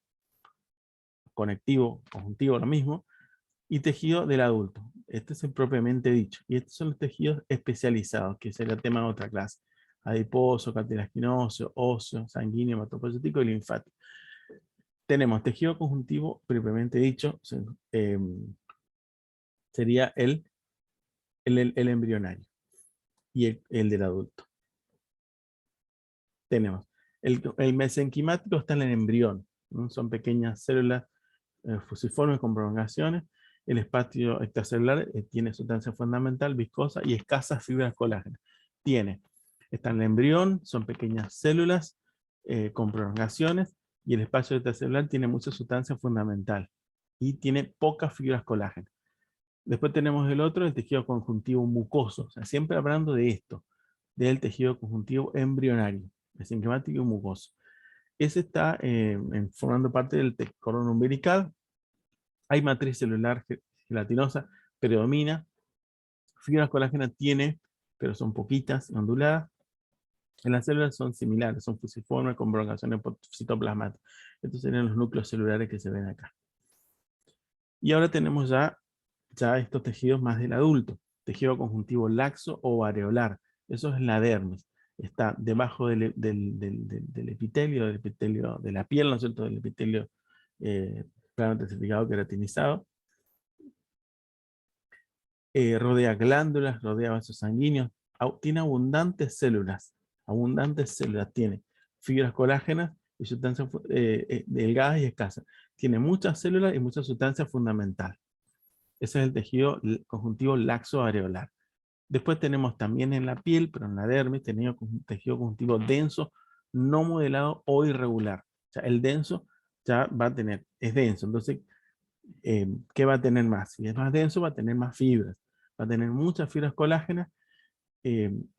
conectivo, conjuntivo, lo mismo, y tejido del adulto. Este es el propiamente dicho. Y estos son los tejidos especializados, que será el tema de otra clase. Adiposo, cartilaginoso, óseo, sanguíneo, hematopoyético y linfático. Tenemos tejido conjuntivo propiamente dicho, sería el embrionario y el del adulto. Tenemos el mesenquimático, está en el embrión, ¿no? Son pequeñas células fusiformes con prolongaciones. El espacio extracelular tiene sustancia fundamental, viscosa y escasas fibras colágenas. Está en el embrión, son pequeñas células con prolongaciones, y el espacio extracelular tiene mucha sustancia fundamental y tiene pocas fibras colágenas. Después tenemos el otro, el tejido conjuntivo mucoso. O sea, siempre hablando de esto, del tejido conjuntivo embrionario, mesenquimático y mucoso. Ese está formando parte del cordón umbilical. Hay matriz celular gelatinosa, predomina. Fibras colágenas tiene, pero son poquitas, onduladas. En las células son similares, son fusiformes con prolongaciones citoplasmáticas. Estos serían los núcleos celulares que se ven acá. Y ahora tenemos ya ya estos tejidos más del adulto. Tejido conjuntivo laxo o areolar. Eso es la dermis. Está debajo del epitelio de la piel, ¿no es cierto? Del epitelio claramente certificado queratinizado. Rodea glándulas, rodea vasos sanguíneos. Tiene abundantes células. Tiene fibras colágenas y sustancias delgadas y escasas. Tiene muchas células y mucha sustancia fundamental. Ese es el tejido conjuntivo laxo areolar. Después tenemos también en la piel, pero en la dermis, tenemos un tejido conjuntivo denso, no modelado o irregular. O sea, el denso ya va a tener, es denso. Entonces, ¿qué va a tener más? Si es más denso, va a tener más fibras. Va a tener muchas fibras colágenas.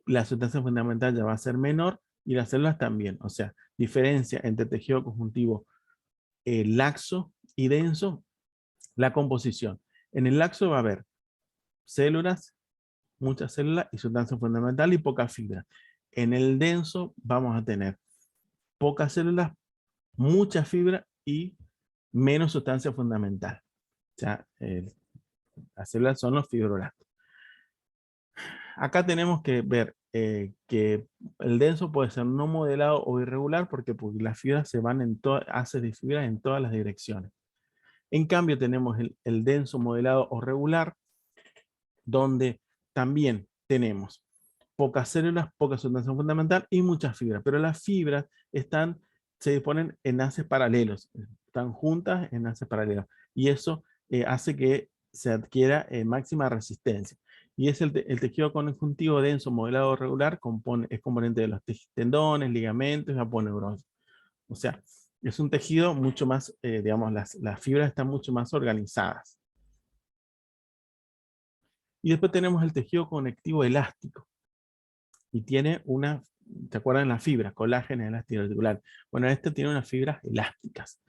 La sustancia fundamental ya va a ser menor y las células también. O sea, diferencia entre tejido conjuntivo laxo y denso, la composición. En el laxo va a haber células, muchas células y sustancia fundamental y poca fibra. En el denso vamos a tener pocas células, mucha fibra y menos sustancia fundamental. O sea, las células son los fibroblastos. Acá tenemos que ver que el denso puede ser no modelado o irregular porque las fibras se van en haces de fibras en todas las direcciones. En cambio tenemos el denso modelado o regular, donde también tenemos pocas células, poca sustancia fundamental y muchas fibras. Pero las fibras se disponen en haces paralelos, están juntas en haces paralelos. Y eso hace que se adquiera máxima resistencia. Y es el tejido conjuntivo denso modelado regular, es componente de los tendones, ligamentos y aponeurosis. O sea, es un tejido mucho más, digamos, las fibras están mucho más organizadas. Y después tenemos el tejido conectivo elástico. Y tiene ¿te acuerdan las fibras? Colágeno, elástico, articular. Bueno, este tiene unas fibras elásticas.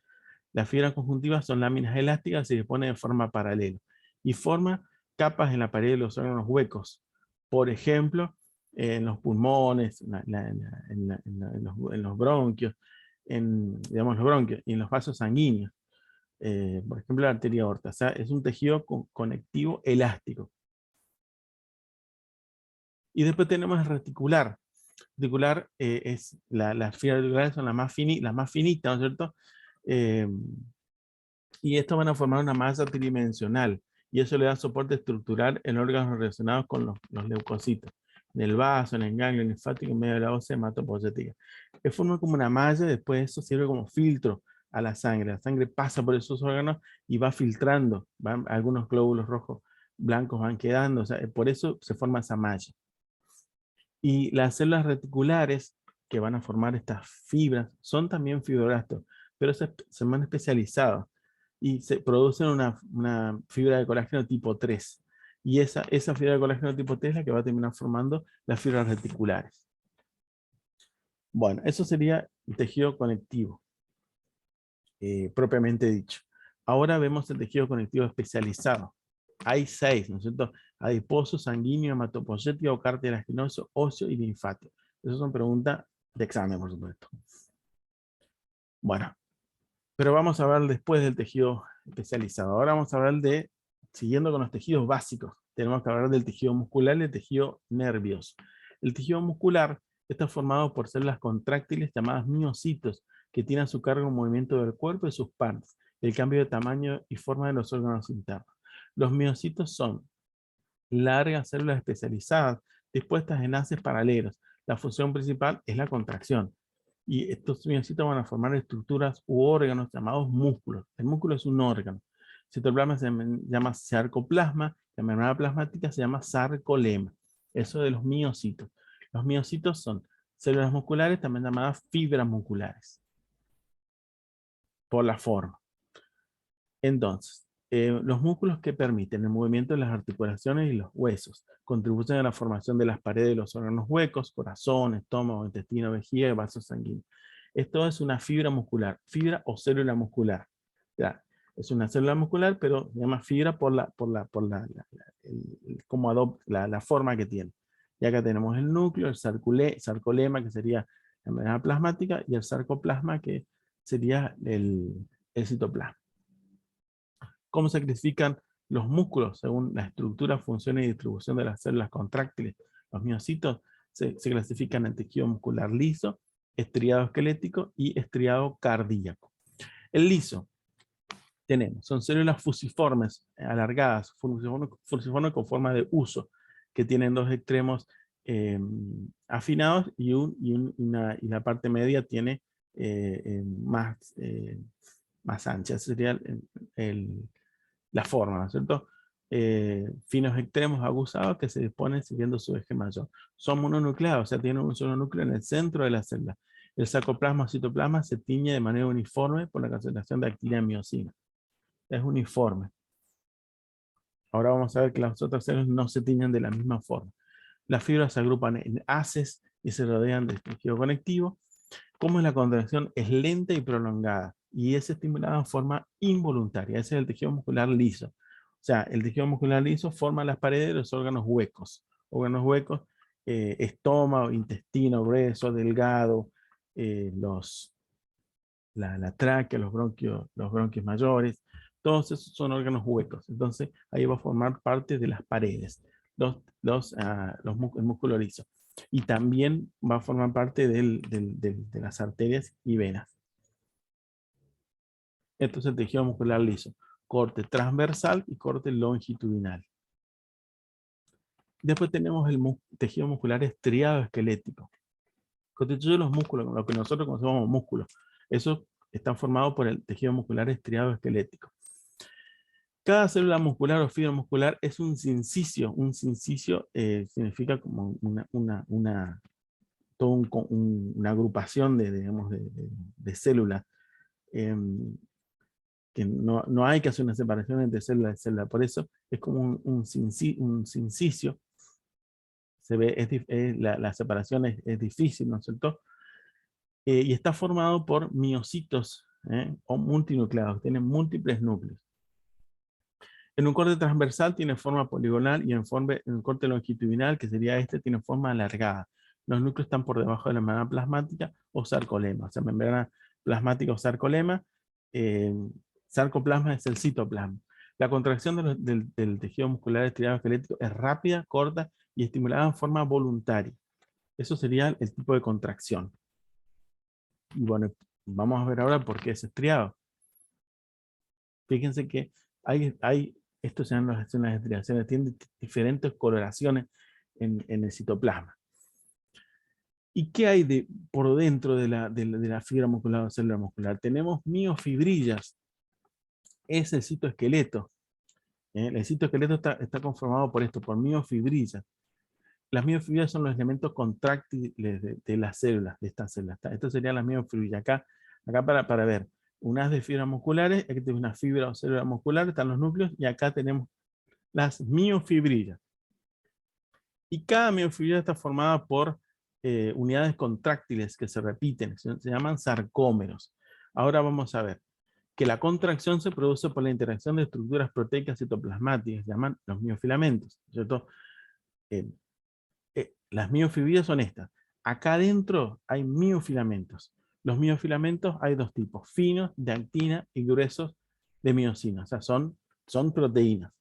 Las fibras conjuntivas son láminas elásticas y se disponen de forma paralela. Y forma capas en la pared de los órganos huecos. Por ejemplo, en los pulmones, en los bronquios, digamos los bronquios, y en los vasos sanguíneos. Por ejemplo, la arteria aorta. O sea, es un tejido conectivo elástico. Y después tenemos el reticular. Reticular las fibras reticulares son las más finitas, ¿no es cierto? Y estos van a formar una masa tridimensional. Y eso le da soporte estructural en órganos relacionados con los leucocitos. En el vaso, en el ganglio linfático, en medio de la ósea hematopoyética. Que forma como una malla, después eso sirve como filtro a la sangre. La sangre pasa por esos órganos y va filtrando. Algunos glóbulos rojos blancos van quedando. O sea, por eso se forma esa malla. Y las células reticulares que van a formar estas fibras son también fibroblastos, pero se van especializados y se producen una fibra de colágeno tipo 3. Y esa fibra de colágeno tipo 3 es la que va a terminar formando las fibras reticulares. Bueno, eso sería el tejido conectivo, propiamente dicho. Ahora vemos el tejido conectivo especializado. Hay 6, ¿no es cierto? Adiposo, sanguíneo, hematopoyético, cartilaginoso, óseo y linfático. Esas son preguntas de examen, por supuesto. Bueno, pero vamos a hablar después del tejido especializado. Ahora vamos a hablar siguiendo con los tejidos básicos, tenemos que hablar del tejido muscular y el tejido nervioso. El tejido muscular está formado por células contráctiles llamadas miocitos, que tienen a su cargo el movimiento del cuerpo y sus partes, el cambio de tamaño y forma de los órganos internos. Los miocitos son largas células especializadas dispuestas en haces paralelos. La función principal es la contracción. Y estos miocitos van a formar estructuras u órganos llamados músculos. El músculo es un órgano. El citoplasma se llama sarcoplasma, la membrana plasmática se llama sarcolema. Eso de los miocitos. Los miocitos son células musculares, también llamadas fibras musculares, por la forma. Entonces, los músculos que permiten el movimiento de las articulaciones y los huesos contribuyen a la formación de las paredes de los órganos huecos, corazón, estómago, intestino, vejiga y vasos sanguíneos. Esto es una fibra muscular, fibra o célula muscular. Ya, es una célula muscular, pero se llama fibra por la forma que tiene. Y acá tenemos el núcleo, el sarcolema, que sería la membrana plasmática, y el sarcoplasma, que sería el citoplasma. ¿Cómo se clasifican Los músculos, según la estructura, función y distribución de las células contráctiles, los miocitos, se clasifican en tejido muscular liso, estriado esquelético y estriado cardíaco. El liso, son células fusiformes, alargadas, fusiformes con forma de huso, que tienen dos extremos afinados y la parte media tiene más ancha. Esa sería la forma, ¿no es cierto? Finos extremos aguzados que se disponen siguiendo su eje mayor. Son mononucleados, o sea, tienen un solo núcleo en el centro de la célula. El sarcoplasma o citoplasma se tiñe de manera uniforme por la concentración de actina en miocina. Es uniforme. Ahora vamos a ver que las otras células no se tiñen de la misma forma. Las fibras se agrupan en haces y se rodean del tejido conectivo. Como la contracción es lenta y prolongada y es estimulada en forma involuntaria. Ese es el tejido muscular liso. O sea, el tejido muscular liso forma las paredes de los órganos huecos. Órganos huecos, estómago, intestino grueso, delgado, la tráquea, los bronquios mayores, todos esos son órganos huecos. Entonces, ahí va a formar parte de las paredes, el músculo liso. Y también va a formar parte de las arterias y venas. Esto es el tejido muscular liso. Corte transversal y corte longitudinal. Después tenemos el tejido muscular estriado esquelético. Constituye los músculos, lo que nosotros conocemos como músculos. Esos están formados por el tejido muscular estriado esquelético. Cada célula muscular o fibra muscular es un sincicio. Un sincicio significa como una agrupación de células. Que no hay que hacer una separación entre célula y célula. Por eso es como un sincicio. Se ve, la separación es difícil, ¿no es cierto? Y está formado por miocitos o multinucleados. Tienen múltiples núcleos. En un corte transversal tiene forma poligonal y en un corte longitudinal, que sería tiene forma alargada. Los núcleos están por debajo de la membrana plasmática o sarcolema. O sea, membrana plasmática o sarcolema. Sarcoplasma es el citoplasma. La contracción del tejido muscular estriado esquelético es rápida, corta y estimulada en forma voluntaria. Eso sería el tipo de contracción. Y bueno, vamos a ver ahora por qué es estriado. Fíjense que estos son las estriaciones, tienen diferentes coloraciones en el citoplasma. ¿Y qué hay por dentro de la fibra muscular o célula muscular? Tenemos miofibrillas. Es el citoesqueleto. El citoesqueleto está conformado por miofibrillas. Las miofibrillas son los elementos contráctiles de las células, de estas células. Esto serían las miofibrillas. Acá para ver, unas de fibras musculares, aquí tenemos una fibra o célula muscular, están los núcleos, y acá tenemos las miofibrillas. Y cada miofibrilla está formada por unidades contráctiles que se repiten, se llaman sarcómeros. Ahora vamos a ver que la contracción se produce por la interacción de estructuras proteicas citoplasmáticas, se llaman los miofilamentos, ¿cierto? Las miofibrillas son estas. Acá adentro hay miofilamentos. Los miofilamentos hay dos tipos, finos de actina y gruesos de miocina, o sea, son proteínas.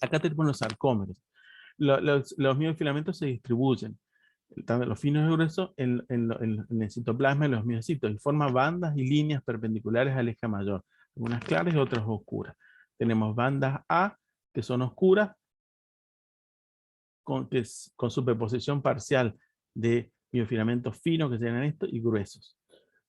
Acá tenemos los sarcómeros. Los miofilamentos se distribuyen, tanto los finos y gruesos, en el citoplasma y los miocitos, y forman bandas y líneas perpendiculares al eje mayor, unas claras y otras oscuras. Tenemos bandas A, que son oscuras, con superposición parcial de miofilamentos finos, que serían estos, y gruesos.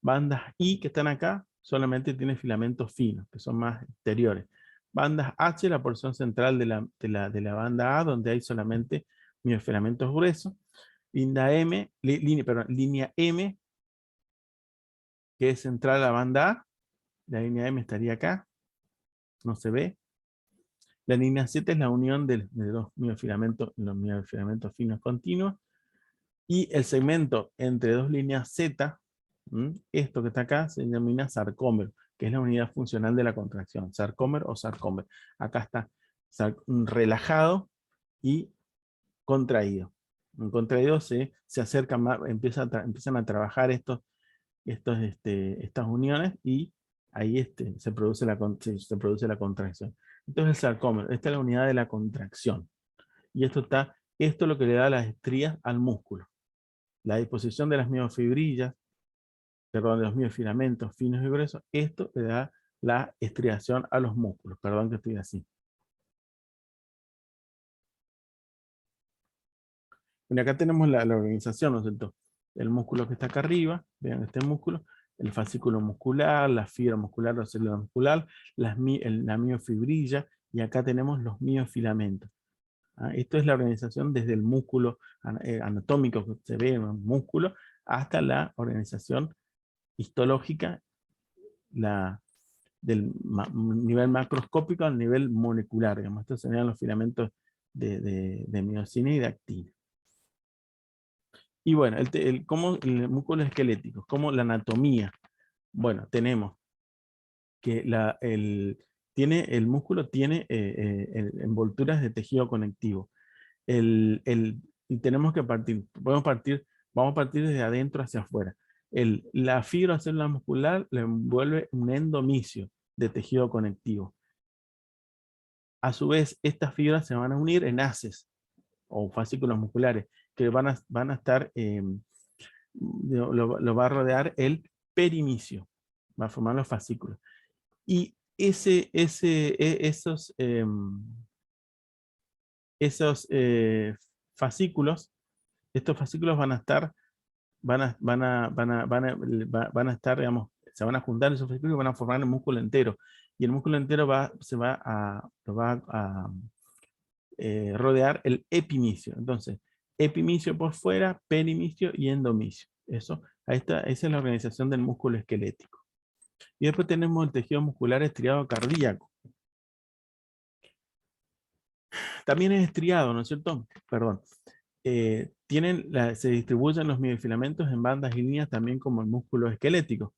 Bandas I, que están acá, solamente tienen filamentos finos, que son más exteriores. Bandas H, la porción central de la banda A, donde hay solamente miofilamentos gruesos. Línea M, que es central a la banda A. La línea M estaría acá, no se ve. La línea 7 es la unión de los miofilamentos finos continuos. Y el segmento entre dos líneas Z, esto que está acá, se denomina sarcómero, que es la unidad funcional de la contracción, sarcómero o sarcómero. Acá está relajado y contraído. En contraído se acercan más, empiezan a trabajar estas uniones y ahí se produce la contracción. Esto es el sarcómero, esta es la unidad de la contracción. Y esto es lo que le da las estrías al músculo. La disposición de las miofibrillas, perdón, de los miofilamentos finos y gruesos, esto le da la estriación a los músculos. Perdón que estoy así. Bueno, acá tenemos la organización, ¿no es cierto? El músculo que está acá arriba, vean este músculo, el fascículo muscular, la fibra muscular, la célula muscular, la miofibrilla, y acá tenemos los miofilamentos. ¿Ah? Esto es la organización desde el músculo anatómico que se ve en un músculo hasta la organización histológica, del nivel macroscópico al nivel molecular. Digamos. Estos serían los filamentos de miocina y de actina. Y bueno, ¿cómo el músculo esquelético? ¿Cómo la anatomía? Bueno, tenemos que el músculo tiene envolturas de tejido conectivo. Y tenemos que vamos a partir desde adentro hacia afuera. La fibra celular muscular le envuelve un endomicio de tejido conectivo. A su vez, estas fibras se van a unir en haces o fascículos musculares que van a estar, lo va a rodear el perimicio, va a formar los fascículos. Y esos fascículos, estos fascículos van a estar, van a estar, digamos, se van a juntar esos fascículos y van a formar el músculo entero. Y el músculo entero lo va a rodear el epimicio. Entonces, epimicio por fuera, perimicio y endomicio. Esa es la organización del músculo esquelético. Y después tenemos el tejido muscular estriado cardíaco. También es estriado, ¿no es cierto? Perdón. Se distribuyen los miofilamentos en bandas y líneas también como el músculo esquelético,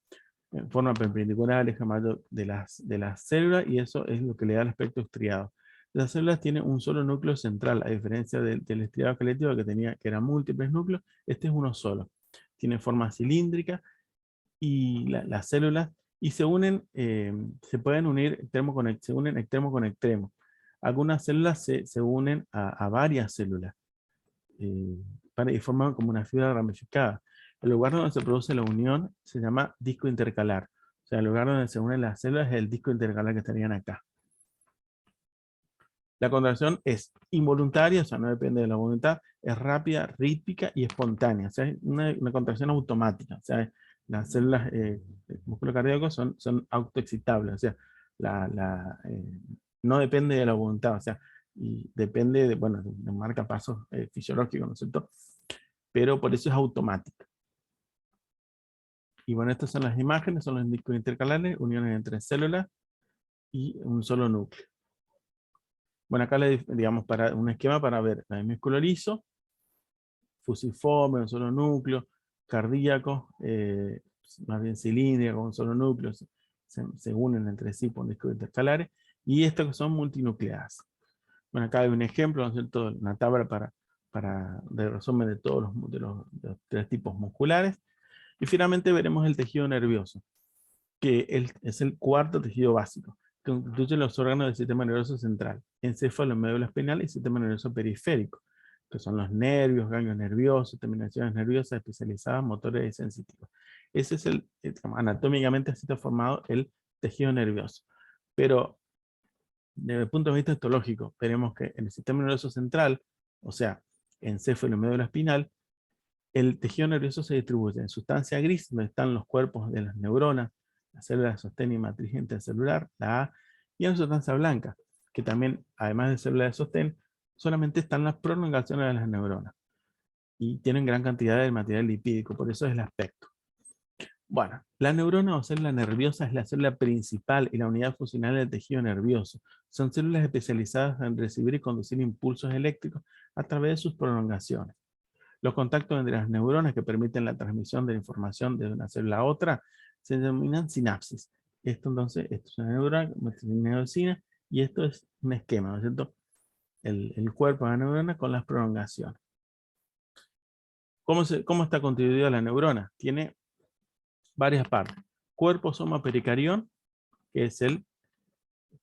en forma perpendicular al eje mayor de las células, y eso es lo que le da el aspecto estriado. Las células tienen un solo núcleo central, a diferencia del estriado esquelético que eran múltiples núcleos. Este es uno solo. Tiene forma cilíndrica y las células y se unen, se pueden unir se unen extremo con extremo. Algunas células se unen a varias células y forman como una fibra ramificada. El lugar donde se produce la unión se llama disco intercalar. O sea, el lugar donde se unen las células es el disco intercalar que estarían acá. La contracción es involuntaria, o sea, no depende de la voluntad, es rápida, rítmica y espontánea. O sea, es una contracción automática. O sea, las células del músculo cardíaco son autoexcitables. O sea, no depende de la voluntad. O sea, y depende de marcapasos fisiológicos, ¿no es cierto? Pero por eso es automática. Y bueno, estas son las imágenes, son los discos intercalares, uniones entre células y un solo núcleo. Bueno, acá digamos para un esquema para ver el músculo liso, fusiforme, un solo núcleo, cardíaco, más bien cilíndrico, un solo núcleo, se unen entre sí por discos intercalares, y estos que son multinucleadas. Bueno, acá hay un ejemplo, ¿no es cierto? Una tabla de resumen de todos los tres tipos musculares. Y finalmente veremos el tejido nervioso, que es el cuarto tejido básico, que constituye los órganos del sistema nervioso central, encéfalo, médula espinal y sistema nervioso periférico, que son los nervios, ganglios nerviosos, terminaciones nerviosas especializadas, motores y sensitivas. Ese es anatómicamente así está formado el tejido nervioso. Pero desde el punto de vista histológico, veremos que en el sistema nervioso central, o sea, encéfalo y médula espinal, el tejido nervioso se distribuye en sustancia gris, donde están los cuerpos de las neuronas, la célula de sostén y matriz intercelular, la A, y en sustancia blanca, que también, además de célula de sostén, solamente están las prolongaciones de las neuronas. Y tienen gran cantidad de material lipídico, por eso es el aspecto. Bueno, la neurona o célula nerviosa es la célula principal y la unidad funcional del tejido nervioso. Son células especializadas en recibir y conducir impulsos eléctricos a través de sus prolongaciones. Los contactos entre las neuronas que permiten la transmisión de la información de una célula a otra se denominan sinapsis. Esto es una neurona, una neurocina, y esto es un esquema, ¿no es cierto? El cuerpo de la neurona con las prolongaciones. ¿Cómo está constituida la neurona? Tiene varias partes. Cuerpo, soma, pericarión, que es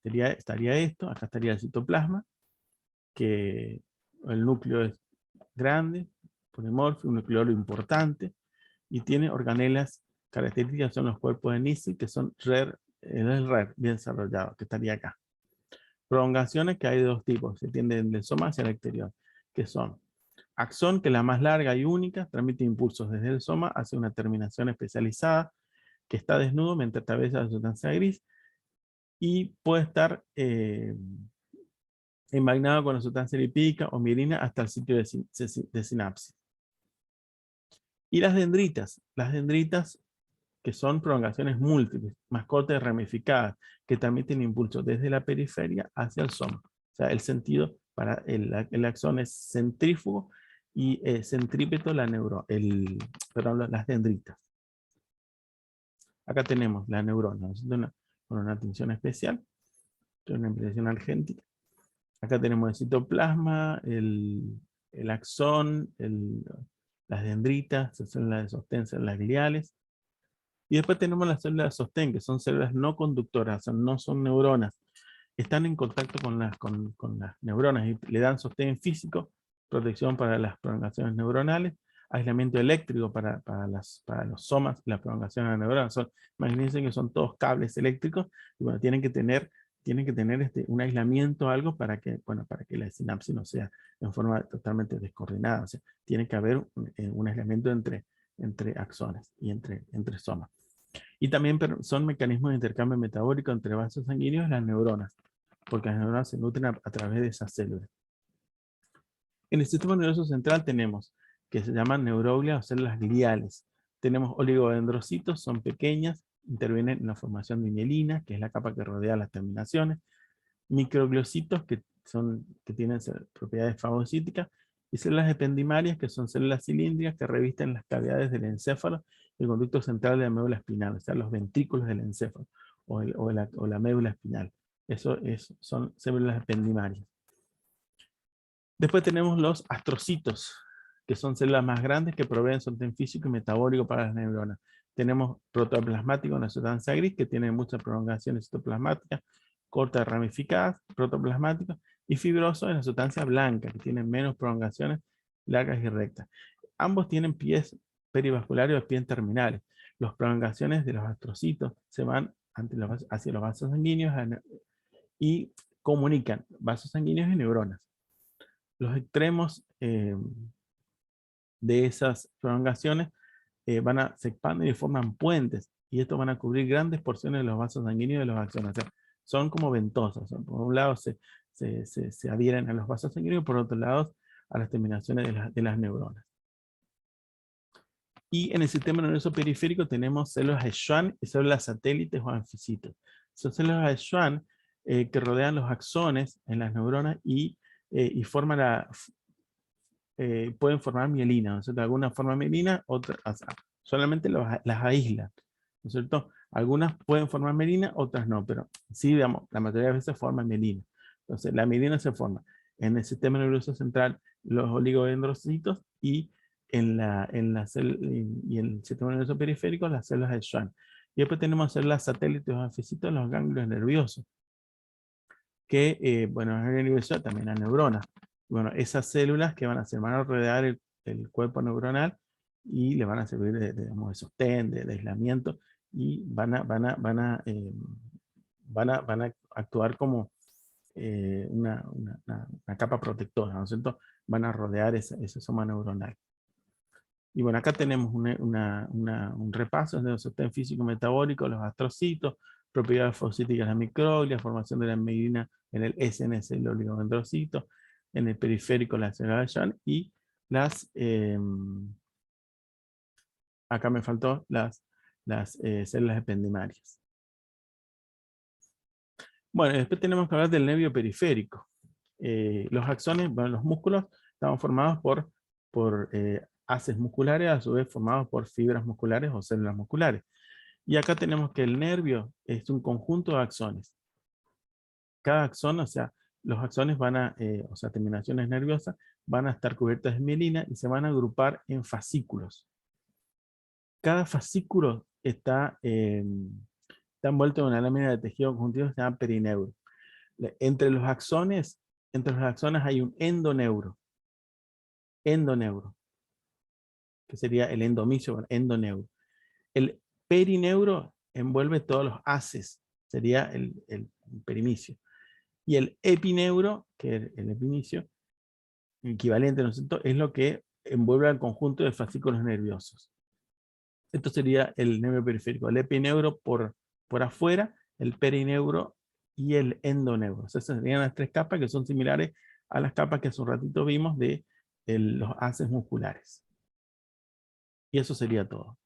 estaría esto, acá estaría el citoplasma, que el núcleo es grande, polimórfico, un nucleolo importante, y tiene organelas características, son los cuerpos de Nisi, que son el RER bien desarrollado, que estaría acá. Prolongaciones que hay de dos tipos, se tienden del soma hacia el exterior, que son axón, que es la más larga y única, transmite impulsos desde el soma hacia una terminación especializada, que está desnudo mientras atraviesa la sustancia gris, y puede estar envainado con la sustancia lipídica o mielina hasta el sitio de sinapsis. Y las dendritas que son prolongaciones múltiples, más cortas y ramificadas, que transmiten impulsos desde la periferia hacia el soma. O sea, el sentido para el axón es centrífugo y centrípeto las dendritas. Acá tenemos la neurona, con una atención especial, una impresión argentina. Acá tenemos el citoplasma, el axón, las dendritas, las células de sostén, células gliales. Y después tenemos las células de sostén, que son células no conductoras, o sea, no son neuronas. Están en contacto con las neuronas y le dan sostén físico, protección para las prolongaciones neuronales, aislamiento eléctrico para los somas, la prolongación de las neuronas. Imagínense que son todos cables eléctricos y bueno, tienen que tener un aislamiento, algo para que la sinapsis no sea en forma totalmente descoordinada. O sea, tiene que haber un aislamiento entre axones y entre somas. Y también son mecanismos de intercambio metabólico entre vasos sanguíneos y las neuronas, porque las neuronas se nutren a través de esas células. En el sistema nervioso central tenemos que se llaman neuroglia o células gliales. Tenemos oligodendrocitos, son pequeñas, intervienen en la formación de mielina, que es la capa que rodea las terminaciones. Microgliocitos, que tienen propiedades fagocíticas, y células ependimarias, que son células cilíndricas que revisten las cavidades del encéfalo y el conducto central de la médula espinal, o sea, los ventrículos del encéfalo o la médula espinal. Son células ependimarias. Después tenemos los astrocitos, que son células más grandes que proveen sostén físico y metabólico para las neuronas. Tenemos protoplasmáticos en la sustancia gris, que tienen muchas prolongaciones citoplasmáticas, cortas ramificadas, protoplasmáticos, y fibrosos en la sustancia blanca, que tienen menos prolongaciones largas y rectas. Ambos tienen pies perivasculares o pies terminales. Las prolongaciones de los astrocitos se van hacia los vasos sanguíneos y comunican vasos sanguíneos y neuronas. Los extremos de esas prolongaciones se expanden y forman puentes, y estos van a cubrir grandes porciones de los vasos sanguíneos de los axones. O sea, son como ventosas. Por un lado se adhieren a los vasos sanguíneos, por otro lado a las terminaciones de las neuronas. Y en el sistema nervioso periférico tenemos células de Schwann y células satélites o anfisitos. Son células de Schwann que rodean los axones en las neuronas y pueden formar mielina, ¿no es cierto? Algunas forman mielina, otras solamente las aíslan, ¿no es cierto? Algunas pueden formar mielina, otras no, pero sí, digamos, la mayoría de veces forman mielina. Entonces, la mielina se forma en el sistema nervioso central, los oligodendrocitos, y en el sistema nervioso periférico, las células de Schwann. Y después tenemos células satélites o anfisitos, los ganglios nerviosos, que, bueno, en el nervioso también hay neuronas. Bueno, esas células que van a rodear el cuerpo neuronal y le van a servir digamos, de sostén, de aislamiento, y van a actuar como una capa protectora, ¿no es cierto? Van a rodear ese soma neuronal. Y bueno, acá tenemos un repaso de sostén físico-metabólico, los astrocitos, propiedades fagocíticas de la microglia, formación de la mielina en el SNS, el oligodendrocito, en el periférico la célula de Schwann, y acá me faltó las células ependimarias. Bueno, después tenemos que hablar del nervio periférico. Los axones, bueno, los músculos están formados por haces musculares, a su vez formados por fibras musculares o células musculares. Y acá tenemos que el nervio es un conjunto de axones. Cada axón, o sea, los axones o sea, terminaciones nerviosas, van a estar cubiertas de mielina y se van a agrupar en fascículos. Cada fascículo está envuelto en una lámina de tejido conjuntivo que se llama perineuro. Entre los axones hay un endoneuro, que sería el endomicio, bueno, endoneuro. El perineuro envuelve todos los haces, sería el perimicio. Y el epineuro, que es el epinicio, equivalente, ¿no es cierto?, es lo que envuelve al conjunto de fascículos nerviosos. Esto sería el nervio periférico. El epineuro por afuera, el perineuro y el endoneuro. Esas serían las tres capas que son similares a las capas que hace un ratito vimos de los haces musculares. Y eso sería todo.